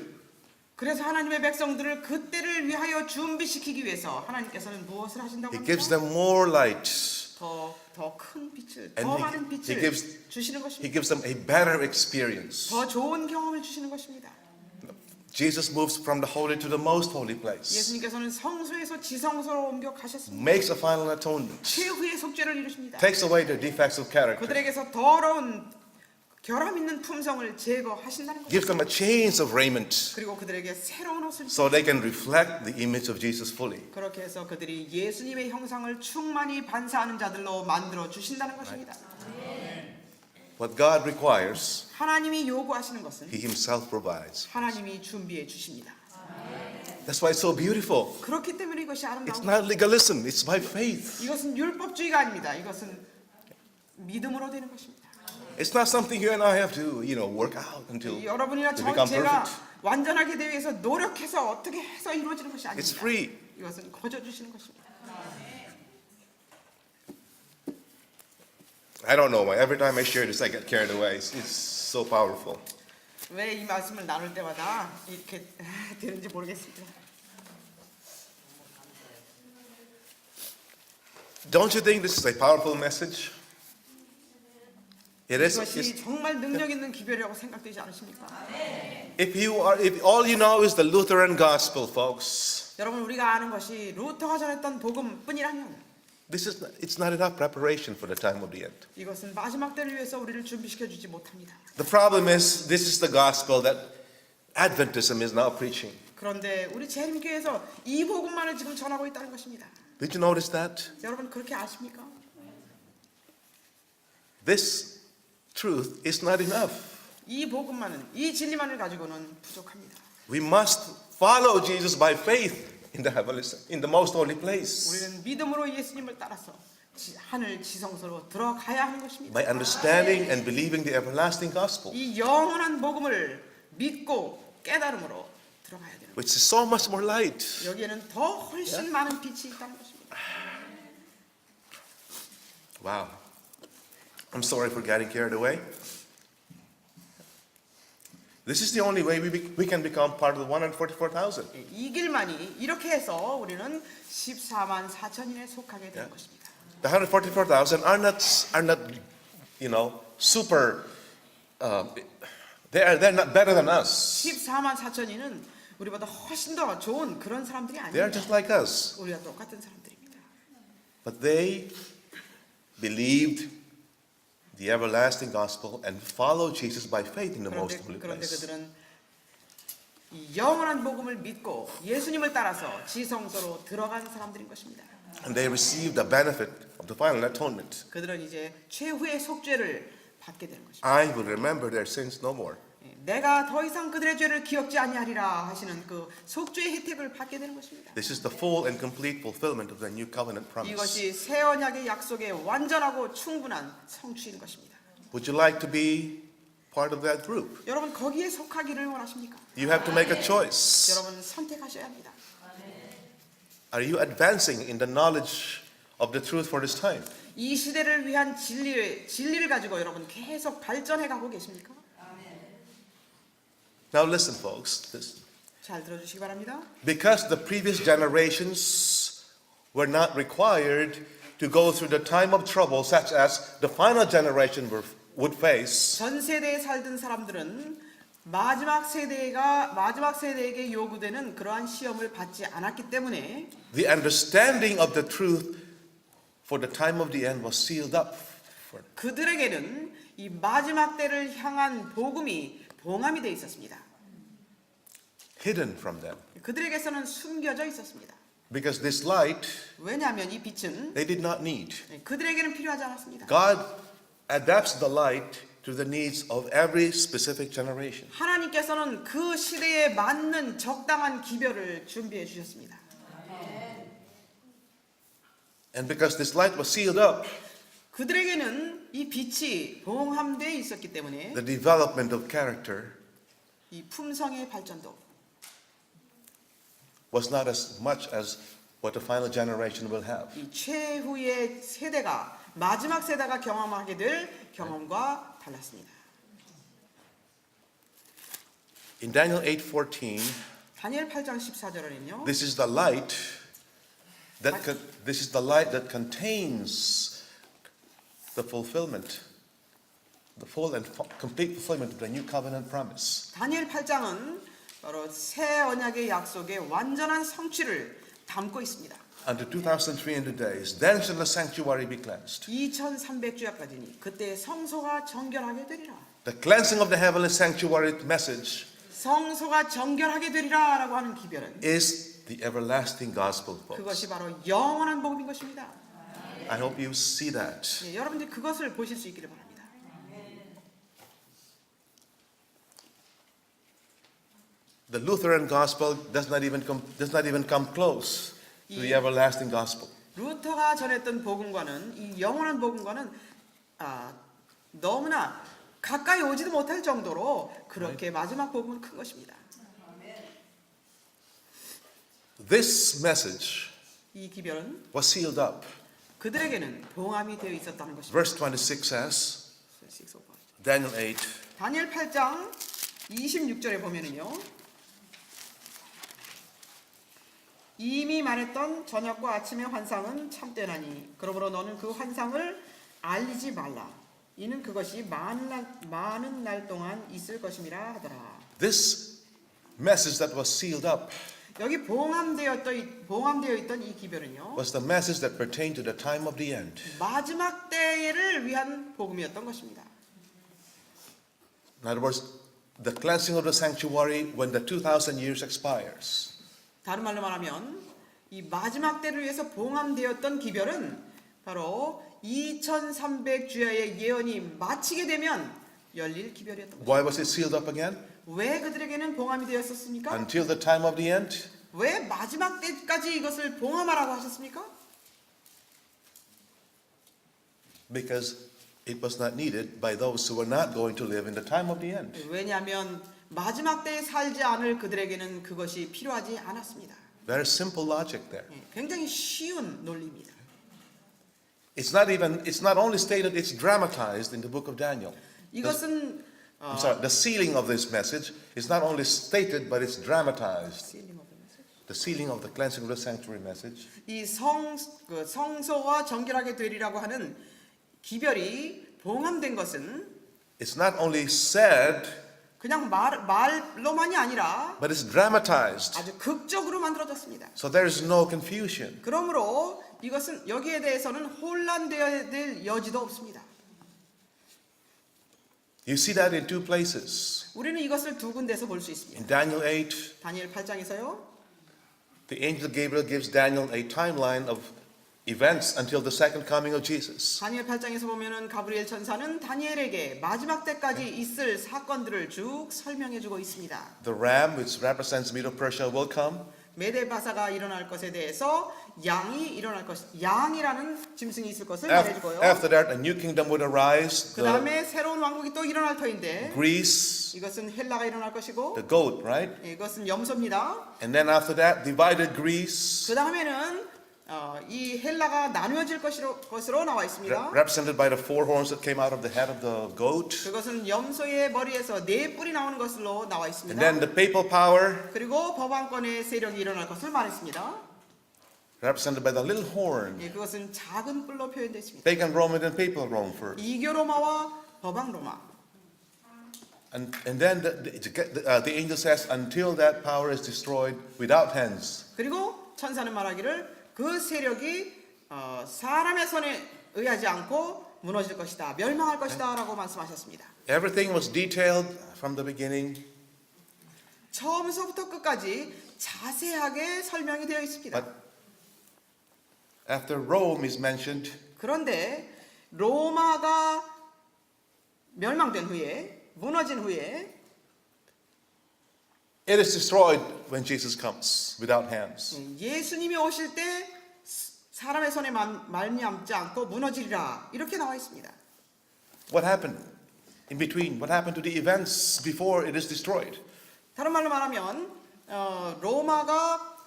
그래서 하나님의 백성들을 그때를 위하여 준비시키기 위해서 하나님께서는 무엇을 하신다고 He gives 합니까? them more light. 더 큰 빛을, And 더 he- 많은 he 빛을 gives- 주시는 He 것입니다. gives them a better experience. 더 좋은 경험을 주시는 것입니다. Jesus moves from the holy to the most holy place. 예수님께서는 성소에서 지성소로 옮겨 가셨습니다. Makes a final atonement. 최후의 속죄를 이루십니다. Takes away the defects of character. 그들에게서 더러운 결함 있는 품성을 제거하신다는 Gives 것입니다. them a change of raiment 그리고 그들에게 새로운 옷을 so they can reflect the image of Jesus fully. 그렇게 해서 그들이 예수님의 형상을 충만히 반사하는 자들로 만들어 주신다는 것입니다. What God requires, 하나님이 요구하시는 것은 He Himself provides. 하나님이 준비해 주십니다. That's why it's so beautiful. 그렇기 때문에 이것이 It's 아름다운 not legalism, it's by faith. 이것은 율법주의가 아닙니다. 이것은 믿음으로 되는 것입니다. It's not something you and I have to, work out until 여러분이나 they become 제가 perfect. 완전하게 되기 위해서 노력해서 어떻게 해서 이루어지는 것이 It's 아닙니다. free. 이것은 거저 주시는 것입니다. I don't know why. Every time I share this, I get carried away. It's so powerful. 왜 이 말씀을 나눌 때마다 이렇게 되는지 모르겠습니다. Don't you think this is a powerful message? It is. 이것이 정말 능력 있는 기별이라고 생각되지 않으십니까? If all you know is the Lutheran gospel, folks, 여러분 우리가 아는 것이 루터가 전했던 복음뿐이라면 it's not enough preparation for the time of the end. 이것은 마지막 때를 위해서 우리를 준비시켜 주지 못합니다. The problem is this is the gospel that Adventism is now preaching. 그런데 우리 재림교회에서 이 복음만을 지금 전하고 있다는 것입니다. Did you notice that? 여러분 그렇게 아십니까? This truth is not enough. 이 복음만은 이 진리만을 가지고는 부족합니다. We must follow Jesus by faith in the most holy place. 우리는 믿음으로 예수님을 따라서 하늘 지성소로 들어가야 하는 것입니다. By understanding and believing the everlasting gospel, 이 영원한 복음을 믿고 깨달음으로 들어가야 되는 which is so much more light. 것입니다. 여기에는 더 훨씬 많은 빛이 있다는 것입니다. Wow. I'm sorry for getting carried away. This is the only way we can become part of the 144,000. 이 길만이 이렇게 해서 우리는 14만 4천인에 속하게 되는 것입니다. The 144,000 are not super. They're not better than us. 14만 4천인은 우리보다 훨씬 더 좋은 그런 사람들이 They are 아닙니다. just like us. 우리와 똑같은 사람들입니다. But they believed the everlasting gospel and followed Jesus by faith in the most holy 그런데 place. 그들은 이 영원한 복음을 믿고 예수님을 따라서 지성소로 들어간 사람들인 것입니다. And they received the benefit of the final atonement. 그들은 이제 최후의 속죄를 받게 되는 것입니다. I will remember their sins no more. 내가 더 이상 그들의 죄를 기억지 아니하리라 하시는 그 속죄의 혜택을 받게 되는 것입니다. This is the full and complete fulfillment of the new covenant promise. 이것이 새 언약의 약속의 완전하고 충분한 성취인 것입니다. Would you like to be part of that group? 여러분 거기에 속하기를 원하십니까? You have to make a choice. 여러분 선택하셔야 합니다. Are you advancing in the knowledge of the truth for this time? 이 시대를 위한 진리를 가지고 여러분 계속 발전해 가고 계십니까? Now listen, folks. 잘 들어주시기 바랍니다. Because the previous generations were not required to go through the time of trouble such as the final generation would face, 전 세대에 살던 사람들은 마지막 세대에게 요구되는 그러한 시험을 받지 않았기 때문에 the understanding of the truth for the time of the end was sealed up for them. 그들에게는 이 마지막 때를 향한 복음이 봉함이 되어 있었습니다. Hidden from them. 그들에게서는 숨겨져 있었습니다. Because this light 왜냐하면 이 빛은 they did not need. 그들에게는 필요하지 않았습니다. God adapts the light to the needs of every specific generation. 하나님께서는 그 시대에 맞는 적당한 기별을 준비해 주셨습니다. And because this light was sealed up, 그들에게는 이 빛이 봉함되어 있었기 때문에 the development of character 이 품성의 발전도 was not as much as what the final generation will have. 이 최후의 세대가 마지막 세대가 경험하게 될 경험과 달랐습니다. In Daniel 8:14, 다니엘 8장 14절에는요. this is the light that contains the fulfillment, the full and complete fulfillment of the new covenant promise. 다니엘 8장은 바로 새 언약의 약속의 완전한 성취를 담고 있습니다. Unto 2,300 days, then shall the sanctuary be cleansed. 2300주야까지니 그때 성소가 정결하게 되리라. The cleansing of the heavenly sanctuary message 성소가 정결하게 되리라라고 하는 기별은 is the everlasting gospel, 그것이 folks. 바로 영원한 복음인 것입니다. I hope you see that. 네, 여러분들이 그것을 보실 수 있기를 바랍니다. The Lutheran gospel does not even come close to the everlasting gospel. 루터가 전했던 복음과는 이 영원한 복음과는 너무나 가까이 오지도 못할 정도로 그렇게 마지막 복음은 큰 것입니다. This message 이 기별은 was sealed up. 그들에게는 봉함이 되어 있었다는 것입니다. Verse 26 says, Daniel 8, 다니엘 8장 26절에 보면은요. 이미 말했던 저녁과 아침의 환상은 참되나니 그러므로 너는 그 환상을 알리지 말라. 이는 그것이 많은 날 동안 있을 것임이라 하더라. this message that was sealed up 여기 봉함되어 있던 이 기별은요. was the message that pertained to the time of the end. 마지막 때를 위한 복음이었던 것입니다. In other words, the cleansing of the sanctuary when the 2,000 years expires. 다른 말로 말하면 이 마지막 때를 위해서 봉함되었던 기별은 바로 2300주야의 예언이 마치게 되면 열릴 기별이었던 것입니다. Why was it sealed up again? 왜 그들에게는 봉함이 되었었습니까? Until the time of the end? 왜 마지막 때까지 이것을 봉함하라고 하셨습니까? Because it was not needed by those who were not going to live in the time of the end. 왜냐하면 마지막 때에 살지 않을 그들에게는 그것이 필요하지 않았습니다. Very simple logic there. 굉장히 쉬운 논리입니다. It's not only stated, it's dramatized in the book of Daniel. 이것은 I'm sorry, the sealing of this message is not only stated, but it's dramatized. The sealing of the cleansing of the sanctuary message. 이 성소가 정결하게 되리라고 하는 기별이 봉함된 것은 It's not only said, 그냥 말로만이 아니라 but it's dramatized. 아주 극적으로 만들어졌습니다. So there is no confusion. 그러므로 이것은 여기에 대해서는 혼란되어야 될 여지도 없습니다. You see that in two places. 우리는 이것을 두 군데서 볼 수 있습니다. In Daniel 8, 다니엘 8장에서요. the angel Gabriel gives Daniel a timeline of events until the second coming of Jesus. 다니엘 8장에서 보면은 가브리엘 천사는 다니엘에게 마지막 때까지 있을 사건들을 쭉 설명해 주고 있습니다. The ram, which represents Medo-Persia, will come. 메데바사가 일어날 것에 대해서 양이라는 짐승이 있을 것을 말해주고요. After that, a new kingdom would arise. 그 다음에 새로운 왕국이 또 일어날 터인데 Greece, 이것은 헬라가 일어날 것이고 the goat, right? 이것은 염소입니다. And then after that, divided Greece, 그 다음에는 이 헬라가 나누어질 것으로 나와 있습니다. represented by the four horns that came out of the head of the goat. 그것은 염소의 머리에서 네 뿔이 나오는 것으로 나와 And 있습니다. then the papal power, 그리고 법왕권의 세력이 일어날 것을 말했습니다. represented by the little horn. 예, 그것은 작은 뿔로 표현되어 있습니다. Pagan Rome and then papal Rome first. 이교 로마와 법왕 로마. And then the angel says, until that power is destroyed without hands. 그리고 천사는 말하기를 그 세력이 사람의 손에 의하지 않고 무너질 것이다, 멸망할 것이다라고 말씀하셨습니다. Everything was detailed from the beginning. 처음서부터 끝까지 자세하게 설명이 되어 있습니다. But after Rome is mentioned, 그런데 로마가 멸망된 후에, 무너진 후에 it is destroyed when Jesus comes without hands. 예수님이 오실 때 사람의 손에 말미암지 않고 무너지리라, 이렇게 나와 있습니다. What happened in between? What happened to the events before it is destroyed? 다른 말로 말하면 로마가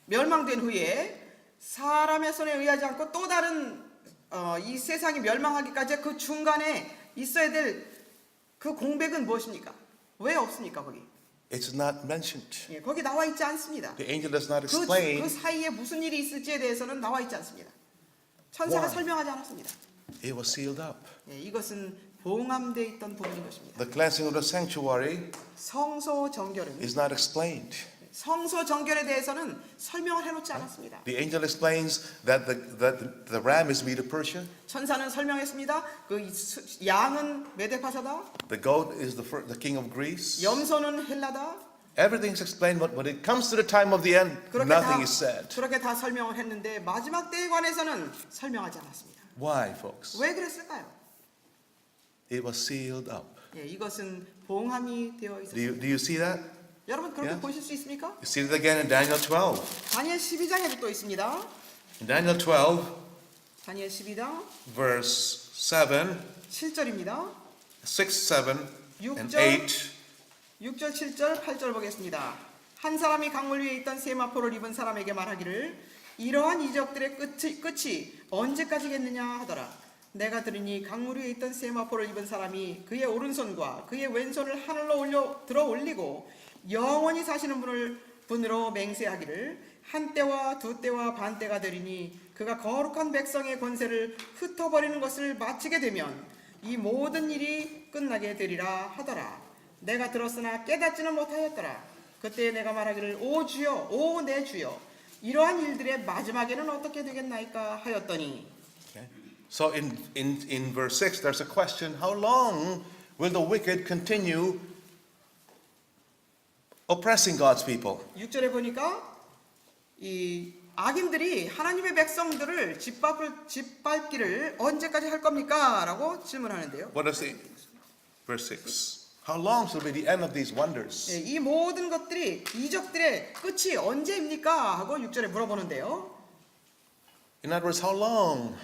멸망된 후에 사람의 손에 의하지 않고 또 다른 이 세상이 멸망하기까지 그 중간에 있어야 될 그 공백은 무엇입니까? 왜 없습니까 거기? It's not mentioned. 예, 거기 나와 있지 않습니다. The angel does not 그 explain. 사이에 무슨 일이 있을지에 대해서는 나와 있지 않습니다. 천사가 Why? 설명하지 않았습니다. It was sealed up. 예, 이것은 봉함되어 있던 부분인 것입니다. The cleansing of the sanctuary 성소 정결은, is not explained. 성소 정결에 대해서는 설명을 해놓지 않았습니다. The angel explains that the ram is Medo-Persia. 천사는 설명했습니다. 그 양은 메데파사다. The goat is the king of Greece. 염소는 헬라다. Everything's explained, but when it comes to the time of the end, nothing is said. 그렇게 다 설명을 했는데 마지막 때에 관해서는 설명하지 않았습니다. Why, folks? 왜 그랬을까요? It was sealed up. 예, 이것은 봉함이 되어 Do 있었습니다. you see that? 여러분 그렇게 Yeah. 보실 수 있습니까? You see it again in Daniel 12. 다니엘 12장에도 또 있습니다. In Daniel 12, 다니엘 12장 verse 7, 7절입니다. 6, 7, and 6절, 8. 6절, 7절, 8절 보겠습니다. 한 사람이 강물 위에 있던 세마포를 입은 사람에게 말하기를 이러한 이적들의 끝이 언제까지겠느냐 하더라. 내가 들으니 강물 위에 있던 세마포를 입은 사람이 그의 오른손과 그의 왼손을 하늘로 들어 올리고 영원히 사시는 분으로 맹세하기를 한 때와 두 때와 반 때가 되리니 그가 거룩한 백성의 권세를 흩어버리는 것을 마치게 되면 이 모든 일이 끝나게 되리라 하더라. 내가 들었으나 깨닫지는 못하였더라. 그때 내가 말하기를 오 주여, 오 내 주여, 이러한 일들의 마지막에는 어떻게 되겠나이까 하였더니. Okay. So in verse 6, there's a question: how long will the wicked continue oppressing God's people? 6절에 보니까 이 악인들이 하나님의 백성들을 짓밟기를 언제까지 할 겁니까? 라고 질문하는데요. What does the verse 6? How long shall be the end of these wonders? 예, 이 모든 것들이 이적들의 끝이 언제입니까? 하고 6절에 물어보는데요. In other words, how long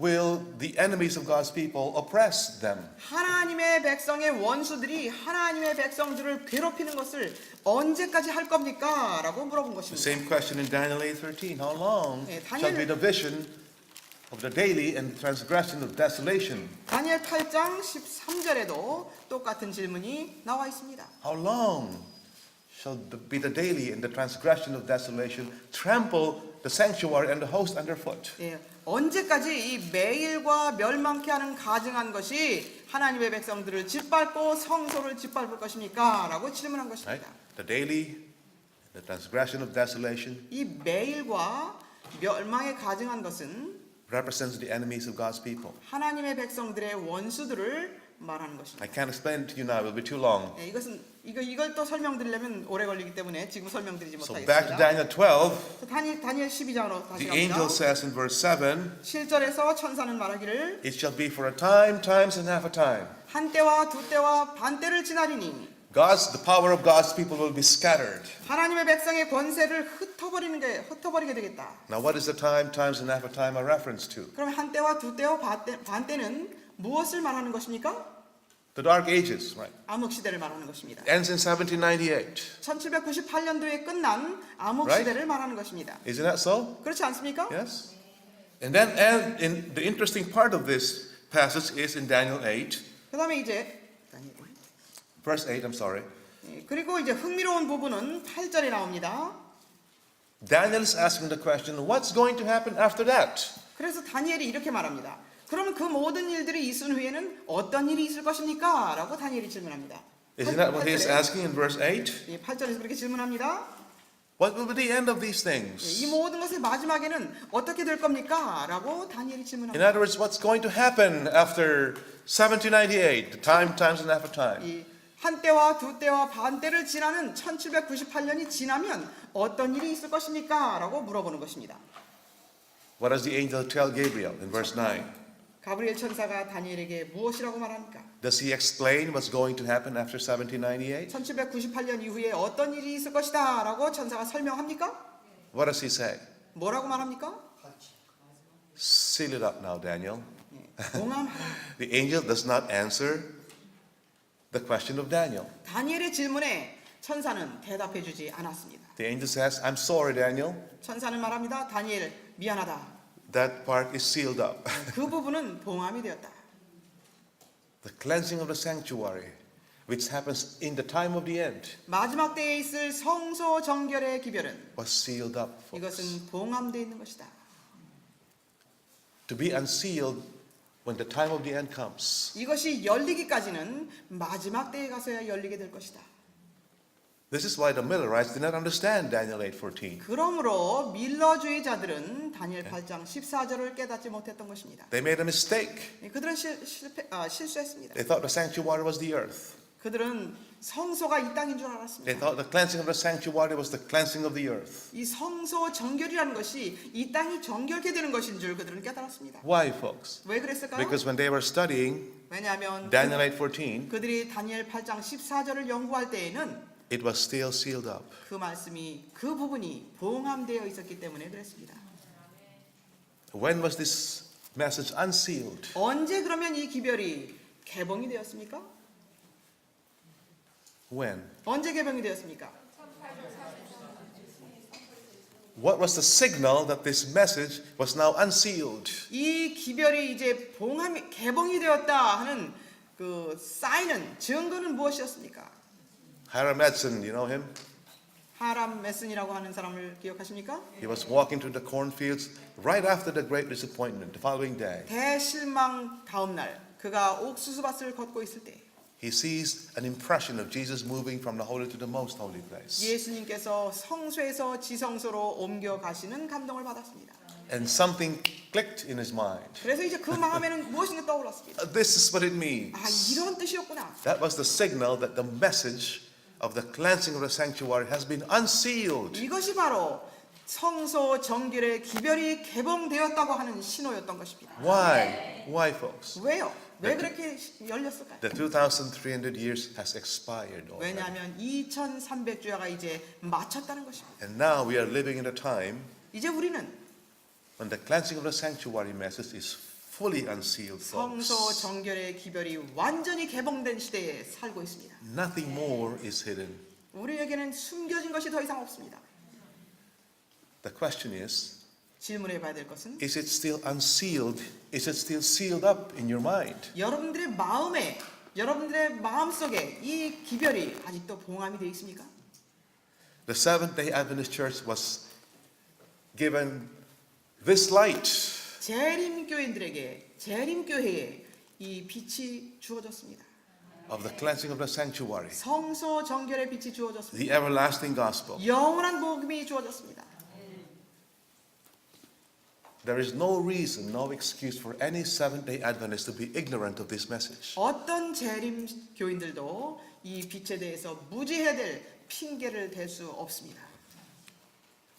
will the enemies of God's people oppress them? 하나님의 백성의 원수들이 하나님의 백성들을 괴롭히는 것을 언제까지 할 겁니까? 라고 물어본 The 것입니다. same question in Daniel 8:13. How long 예, shall be the vision of the daily and transgression of desolation? 다니엘 8장 13절에도 똑같은 질문이 나와 있습니다. How long shall be the daily and the transgression of desolation trample the sanctuary and the host underfoot? 예, 언제까지 이 매일과 멸망케 하는 가증한 것이 하나님의 백성들을 짓밟고 성소를 짓밟을 것입니까? 라고 질문한 Right? 것입니다. The daily, the transgression of desolation 이 매일과 멸망에 가증한 것은 represents the enemies of God's people. 하나님의 백성들의 원수들을 말하는 것입니다. I can't explain it to you now. It will be too long. 예, 이걸 또 설명드리려면 오래 걸리기 때문에 지금 설명드리지 So back to 못하겠습니다. Daniel 12. 다니엘 12장으로 다시 The 갑니다. angel says in verse 7, 7절에서 천사는 말하기를 it shall be for a time, times, and half a time. 한때와 두때와 반때를 지나리니 The power of God's people will be scattered. 하나님의 백성의 권세를 흩어버리게 되겠다. Now what is the time, times, and half a time a reference to? 그럼 한때와 두때와 반때는 무엇을 말하는 것입니까? The Dark Ages, right? 암흑 시대를 말하는 것입니다. Ends in 1798. 1798년도에 끝난 암흑 Right? 시대를 말하는 것입니다. Isn't that so? 그렇지 않습니까? Yes. And in the interesting part of this passage is in Daniel 8, 그다음에 이제 verse 8, I'm sorry. 그리고 이제 흥미로운 부분은 8절에 나옵니다. Daniel is asking the question, what's going to happen after that? 그래서 다니엘이 이렇게 말합니다. 그럼 그 모든 일들이 있은 후에는 어떤 일이 있을 것입니까? 라고 다니엘이 질문합니다. Isn't that what he is asking in verse 8? 8절에서 그렇게 질문합니다. What will be the end of these 이 things? 모든 것의 마지막에는 어떻게 될 겁니까? 라고 다니엘이 In 질문합니다. other words, what's going to happen after 1798, the time, times, and half a time? 이 한때와 두때와 반때를 지나는 1798년이 지나면 어떤 일이 있을 것입니까? 라고 물어보는 것입니다. What does the angel tell Gabriel in verse 9? 가브리엘 천사가 다니엘에게 무엇이라고 말합니까? Does he explain what's going to happen after 1798? 1798년 이후에 어떤 일이 있을 것이다 라고 천사가 설명합니까? What does he say? 뭐라고 말합니까? Seal it up now, Daniel. 봉함하라. The angel does not answer the question of Daniel. 다니엘의 질문에 천사는 대답해 주지 않았습니다. The angel says, I'm sorry, Daniel. 천사는 말합니다. 다니엘 미안하다. That part is sealed up. 그 부분은 봉함이 되었다. The cleansing of the sanctuary, which happens in the time of the end, 마지막 때에 있을 성소 정결의 기별은 was sealed up, folks. 이것은 봉함되어 있는 것이다. To be unsealed when the time of the end comes. 이것이 열리기까지는 마지막 때에 가서야 열리게 될 것이다. This is why the Millerites did not understand Daniel 8:14. 그러므로 밀러주의자들은 다니엘 8장 14절을 깨닫지 못했던 것입니다. They made a mistake. 그들은 실수했습니다. They thought the sanctuary was the earth. 그들은 성소가 이 땅인 줄 They 알았습니다. thought the cleansing of the sanctuary was the cleansing of the earth. 이 성소 정결이라는 것이 이 땅이 정결케 되는 것인 줄 그들은 깨달았습니다. Why, folks? 왜 그랬을까요? Because when they were studying 왜냐하면 Daniel 8:14, 그들이 다니엘 8장 14절을 연구할 때에는 it was still sealed up. 그 말씀이 그 부분이 봉함되어 있었기 때문에 그랬습니다. When was this message unsealed? 언제 그러면 이 기별이 개봉이 되었습니까? When? 언제 개봉이 되었습니까? What was the signal that this message was now unsealed? 이 기별이 이제 개봉이 되었다 하는 그 사인은 증거는 무엇이었습니까? Hiram Edson, you know him? 하람 메슨이라고 하는 사람을 기억하십니까? He was walking through the cornfields right after the great disappointment, the following day. 대실망 다음 날 그가 옥수수밭을 걷고 있을 때 He sees an impression of Jesus moving from the holy to the most holy place. 예수님께서 성소에서 지성소로 옮겨 가시는 감동을 받았습니다. And something clicked in his mind. 그래서 이제 그 마음에는 무엇인가 떠올랐습니다. This is what it 아, means. 이런 뜻이었구나. That was the signal that the message of the cleansing of the sanctuary has been unsealed. 이것이 바로 성소 정결의 기별이 개봉되었다고 하는 신호였던 것입니다. Why? Why, folks? 왜요? 왜 그렇게 열렸을까요? The 2,300 years has expired already. 왜냐하면 2300주야가 이제 마쳤다는 것입니다. And now we are living in a time 이제 우리는 when the cleansing of the sanctuary message is fully unsealed, 성소 folks. 정결의 기별이 완전히 개봉된 시대에 살고 있습니다. Nothing more is hidden. 우리에게는 숨겨진 것이 더 이상 없습니다. The question is, 질문해 봐야 될 것은 is it still unsealed? Is it still sealed up in your mind? 여러분들의 마음에 여러분들의 마음속에 이 기별이 아직도 봉함이 되어 있습니까? The Seventh-day Adventist Church was given this light. 재림교회에 이 빛이 주어졌습니다. Of the cleansing of the sanctuary, 성소 정결의 빛이 주어졌습니다. the everlasting gospel. 영원한 복음이 주어졌습니다. There is no reason, no excuse for any Seventh-day Adventist to be ignorant of this message. 어떤 재림 교인들도 이 빛에 대해서 무지해야 될 핑계를 댈 수 없습니다.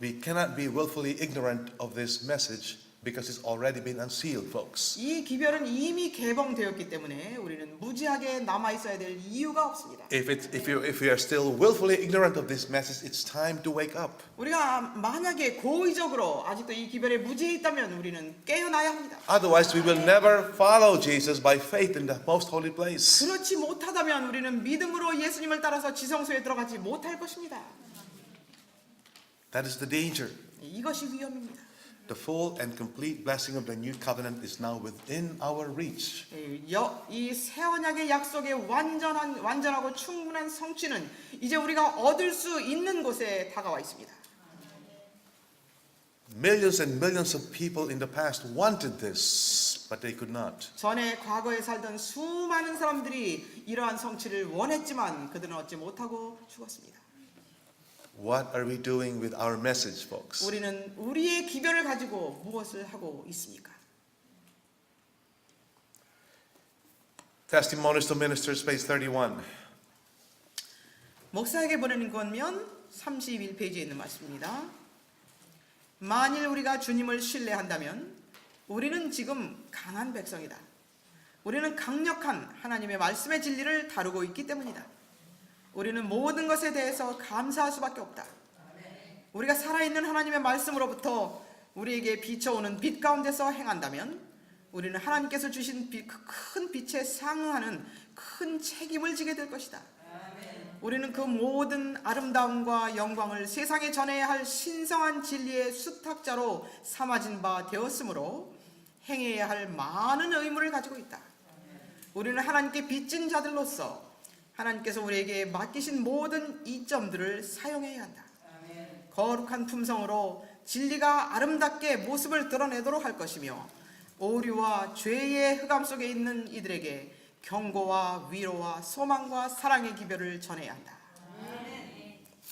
We cannot be willfully ignorant of this message because it's already been unsealed, folks. 이 기별은 이미 개봉되었기 때문에 우리는 무지하게 남아 있어야 될 이유가 없습니다. If we are still willfully ignorant of this message, it's time to wake up. 우리가 만약에 고의적으로 아직도 이 기별에 무지해 있다면 우리는 깨어나야 합니다. Otherwise, we will never follow Jesus by faith in the most holy place. 그렇지 못하다면 우리는 믿음으로 예수님을 따라서 지성소에 들어가지 못할 것입니다. That is the danger. 이것이 위험입니다. The full and complete blessing of the new covenant is now within our reach. 이 새 언약의 약속의 완전하고 충분한 성취는 이제 우리가 얻을 수 있는 곳에 다가와 있습니다. Millions and millions of people in the past wanted this, but they could not. 전에 과거에 살던 수많은 사람들이 이러한 성취를 원했지만 그들은 얻지 못하고 죽었습니다. What are we doing with our message, folks? 우리는 우리의 기별을 가지고 무엇을 하고 있습니까? Testimonies to Ministers, page 31. 목사에게 보내는 권면 31페이지에 있는 말씀입니다. 만일 우리가 주님을 신뢰한다면 우리는 지금 강한 백성이다. 우리는 강력한 하나님의 말씀의 진리를 다루고 있기 때문이다. 우리는 모든 것에 대해서 감사할 수밖에 없다. 우리가 살아있는 하나님의 말씀으로부터 우리에게 비춰오는 빛 가운데서 행한다면 우리는 하나님께서 주신 큰 빛에 상응하는 큰 책임을 지게 될 것이다. 우리는 그 모든 아름다움과 영광을 세상에 전해야 할 신성한 진리의 수탁자로 삼아진 바 되었으므로 행해야 할 많은 의무를 가지고 있다. 우리는 하나님께 빚진 자들로서 하나님께서 우리에게 맡기신 모든 이점들을 사용해야 한다. 거룩한 품성으로 진리가 아름답게 모습을 드러내도록 할 것이며 오류와 죄의 흑암 속에 있는 이들에게 경고와 위로와 소망과 사랑의 기별을 전해야 한다.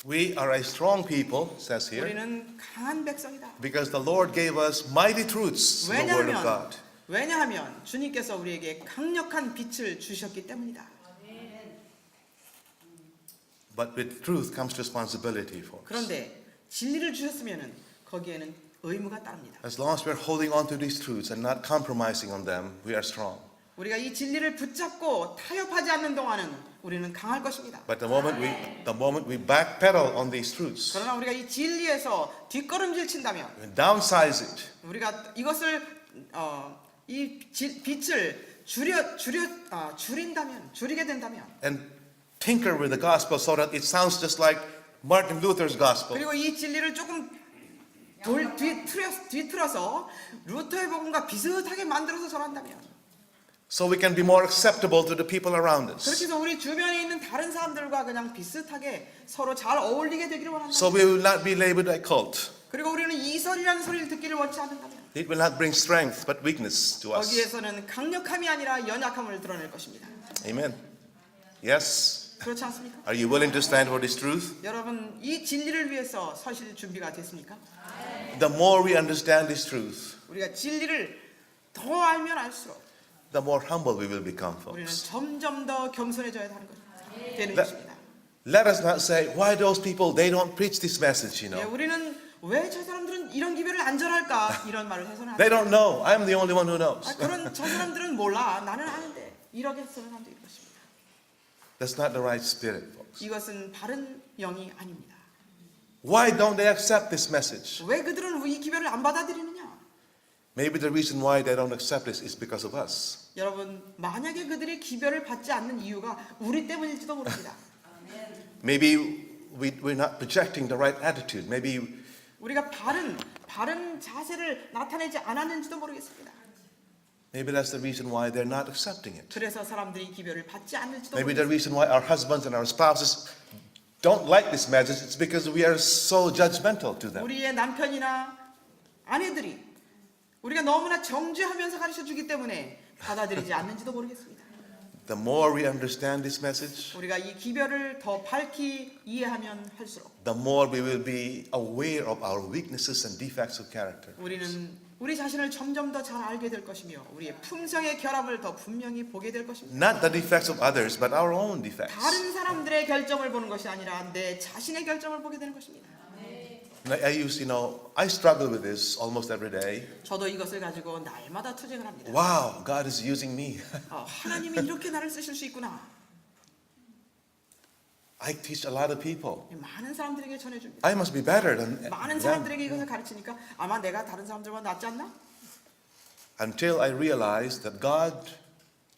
We are a strong people, says here, 우리는 강한 백성이다. because the Lord gave us mighty truths, the Word of God. 왜냐하면 주님께서 우리에게 강력한 빛을 주셨기 때문이다. But with truth comes responsibility, folks. 그런데 진리를 주셨으면은 거기에는 의무가 따릅니다. As long as we're holding on to these truths and not compromising on them, we are strong. 우리가 이 진리를 붙잡고 타협하지 않는 동안은 우리는 강할 것입니다. But the moment we backpedal on these truths, 그러나 우리가 이 진리에서 뒷걸음질 친다면, and downsize it, 우리가 이것을 빛을 줄이게 된다면, and tinker with the gospel so that it sounds just like Martin Luther's gospel, 그리고 이 진리를 조금 뒤틀어서 루터의 복음과 비슷하게 만들어서 전한다면, so we can be more acceptable to the people around 그렇게 us, 해서 우리 주변에 있는 다른 사람들과 그냥 비슷하게 서로 잘 어울리게 되기를 원한다. so we will not be labeled a cult. 그리고 우리는 이설이라는 소리를 듣기를 원치 않는다면, It will not bring strength but weakness to us. 거기에서는 강력함이 아니라 연약함을 드러낼 것입니다. Amen. Yes. 그렇지 않습니까? Are you willing to stand for this truth? 여러분, 이 진리를 위해서 서실 준비가 됐습니까? The more we understand this truth, 우리가 진리를 더 알면 알수록 the more humble we will become, 우리는 folks. 점점 더 겸손해져야 되는 것입니다. Let us not say, why those people, they don't preach this message, you 예, know. 우리는 왜 저 사람들은 이런 기별을 안 전할까? 이런 말을 해서는 안 They 돼요. don't know. I'm the only one who knows. 그런 저 사람들은 몰라. 나는 아는데. 이렇게 해서는 안 될 것입니다. That's not the right spirit, folks. 이것은 바른 영이 아닙니다. Why don't they accept this message? 왜 그들은 이 기별을 안 받아들이느냐? Maybe the reason why they don't accept this is because of us. 여러분, 만약에 그들이 기별을 받지 않는 이유가 우리 때문일지도 모릅니다. Maybe we're not projecting the right attitude. Maybe 우리가 바른 자세를 나타내지 않았는지도 모르겠습니다. Maybe that's the reason why they're not accepting it. 그래서 사람들이 기별을 받지 않을지도 Maybe the 모르겠습니다. reason why our husbands and our spouses don't like this message is because we are so judgmental to them. 우리의 남편이나 아내들이 우리가 너무나 정죄하면서 가르쳐주기 때문에 받아들이지 않는지도 모르겠습니다. The more we understand this message, 우리가 이 기별을 더 밝히 이해하면 할수록 the more we will be aware of our weaknesses and defects of character. 우리는 우리 자신을 점점 더 잘 알게 될 것이며 우리의 품성의 결함을 더 분명히 보게 될 것입니다. Not the defects of others, but our own defects. 다른 사람들의 결점을 보는 것이 아니라 내 자신의 결점을 보게 되는 것입니다. I struggle with this almost every day. 저도 이것을 가지고 날마다 투쟁을 합니다. Wow, God is using me. 하나님이 이렇게 나를 쓰실 수 있구나. I teach a lot of people. 많은 사람들에게 전해줍니다. I must be better than 많은 them. 사람들에게 이것을 가르치니까 아마 내가 다른 사람들보다 낫지 않나? Until I realized that God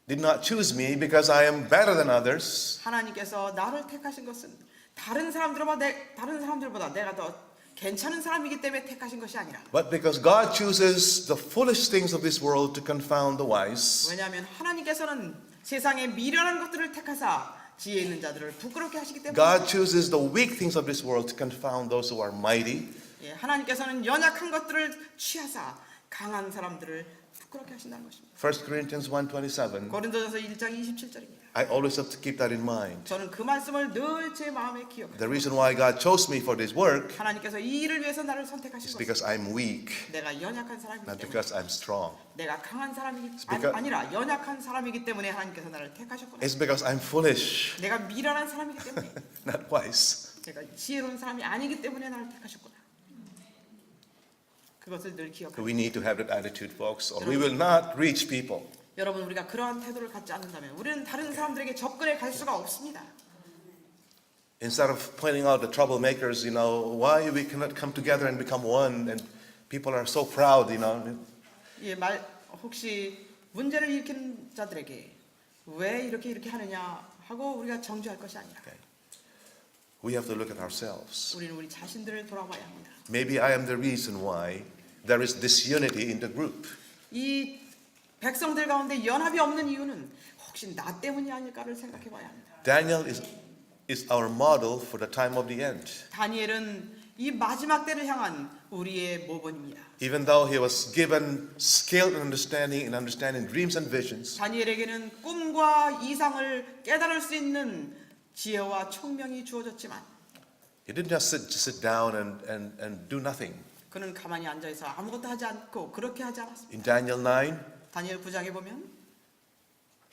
did not choose me because I am better than others. 하나님께서 나를 택하신 것은 다른 사람들보다 내가 더 괜찮은 사람이기 때문에 택하신 것이 아니라 But because God chooses the foolish things of this world to confound the wise. 왜냐하면 하나님께서는 세상의 미련한 것들을 택하사 지혜 있는 자들을 부끄럽게 하시기 때문에 God chooses the weak things of this world to confound those who are mighty. 하나님께서는 연약한 것들을 취하사 강한 사람들을 부끄럽게 하신다는 것입니다. 1 Corinthians 1:27. 고린도전서 1장 27절입니다. I always have to keep that in mind. 저는 그 말씀을 늘 제 마음에 기억합니다. The reason why God chose me for this work 하나님께서 이 일을 위해서 나를 선택하신 is 것은 because I'm weak, 내가 연약한 사람이기 not 때문에 because I'm strong. 내가 강한 사람이기 because- 아니라 연약한 사람이기 때문에 하나님께서 나를 택하셨구나. It's because I'm foolish, 내가 미련한 사람이기 때문에 not wise. 내가 지혜로운 사람이 아니기 때문에 나를 택하셨구나. 그것을 늘 기억합니다. We need to have that attitude, folks, or we will not reach people. 여러분 우리가 그러한 태도를 갖지 않는다면 우리는 다른 사람들에게 접근해 갈 수가 없습니다. Instead of pointing out the troublemakers, why we cannot come together and become one, and people are so proud, 혹시 문제를 일으키는 자들에게 왜 이렇게 하느냐 하고 우리가 정죄할 것이 아니라 We have to look at ourselves. 우리는 우리 자신들을 돌아봐야 합니다. Maybe I am the reason why there is disunity in the group. 이 백성들 가운데 연합이 없는 이유는 혹시 나 때문이 아닐까를 생각해 봐야 합니다. Daniel is our model for the time of the end. 다니엘은 이 마지막 때를 향한 우리의 모범입니다. Even though he was given skill in understanding dreams and visions, 다니엘에게는 꿈과 이상을 깨달을 수 있는 지혜와 총명이 주어졌지만 he didn't just sit down and do nothing. 그는 가만히 앉아있어 아무것도 하지 않고 그렇게 하지 않았습니다. In Daniel 9, 다니엘 9장에 보면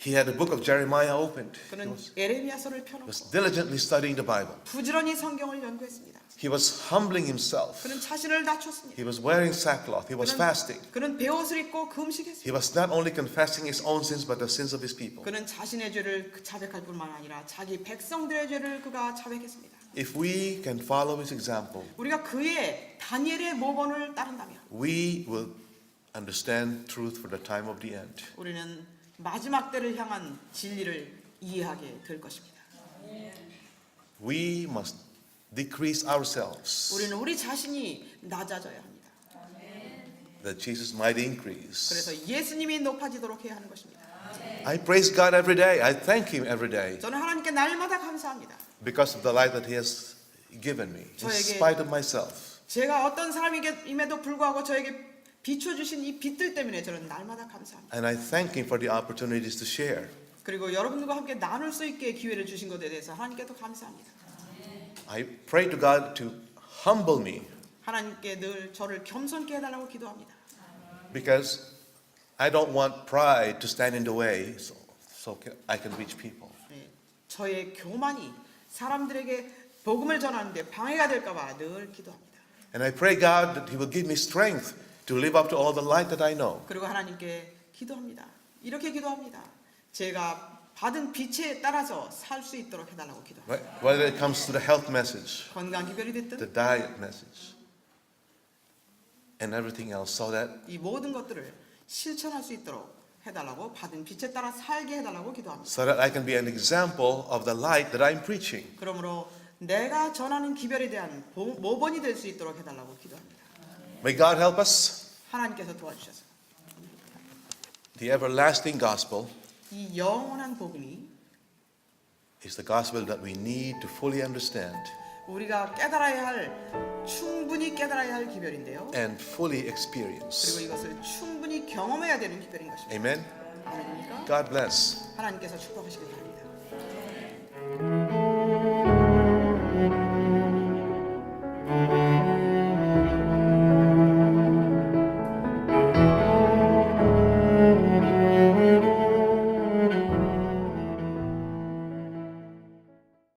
he had the book of Jeremiah opened. He 그는 에레미야서를 펴놓고 was diligently studying the Bible. 부지런히 성경을 연구했습니다. He was humbling himself. 그는 자신을 낮췄습니다. He was wearing sackcloth. He was fasting. 그는 베옷을 입고 He 금식했습니다. was not only confessing his own sins but the sins of his people. 그는 자신의 죄를 자백할 뿐만 아니라 자기 백성들의 죄를 그가 자백했습니다. If we can follow his example, 우리가 그의 다니엘의 모범을 따른다면 we will understand truth for the time of the end. 우리는 마지막 때를 향한 진리를 이해하게 될 것입니다. We must decrease ourselves 우리는 우리 자신이 낮아져야 합니다. that Jesus might increase. 그래서 예수님이 높아지도록 해야 하는 것입니다. I praise God every day. I thank him every day 저는 하나님께 날마다 감사합니다. because of the light that he has given me in spite of myself. 제가 어떤 사람임에도 불구하고 저에게 비춰주신 이 빛들 때문에 저는 날마다 감사합니다. And I thank him for the opportunities to share. 그리고 여러분들과 함께 나눌 수 있게 기회를 주신 것에 대해서 하나님께도 감사합니다. I pray to God to humble me 하나님께 늘 저를 겸손케 해달라고 기도합니다. because I don't want pride to stand in the way so I can reach people. 저의 교만이 사람들에게 복음을 전하는데 방해가 될까봐 늘 기도합니다. And I pray God that he will give me strength to live up to all the light that I know. 그리고 하나님께 기도합니다. 이렇게 기도합니다. 제가 받은 빛에 따라서 살 수 있도록 해달라고 기도합니다. Whether it comes to the health message, 건강 기별이 됐든 the diet message, and everything else so that 이 모든 것들을 실천할 수 있도록 해달라고 받은 빛에 따라 살게 해달라고 기도합니다. so that I can be an example of the light that I'm preaching. 그러므로 내가 전하는 기별에 대한 모범이 될 수 있도록 해달라고 기도합니다. May God help us. 하나님께서 도와주셔서 The everlasting gospel 이 영원한 복음이 is the gospel that we need to fully understand 우리가 깨달아야 할 충분히 깨달아야 할 기별인데요. and fully 그리고 experience. 이것을 충분히 경험해야 되는 기별인 것입니다. Amen. 아멘입니까? God bless. 하나님께서 축복하시길 바랍니다.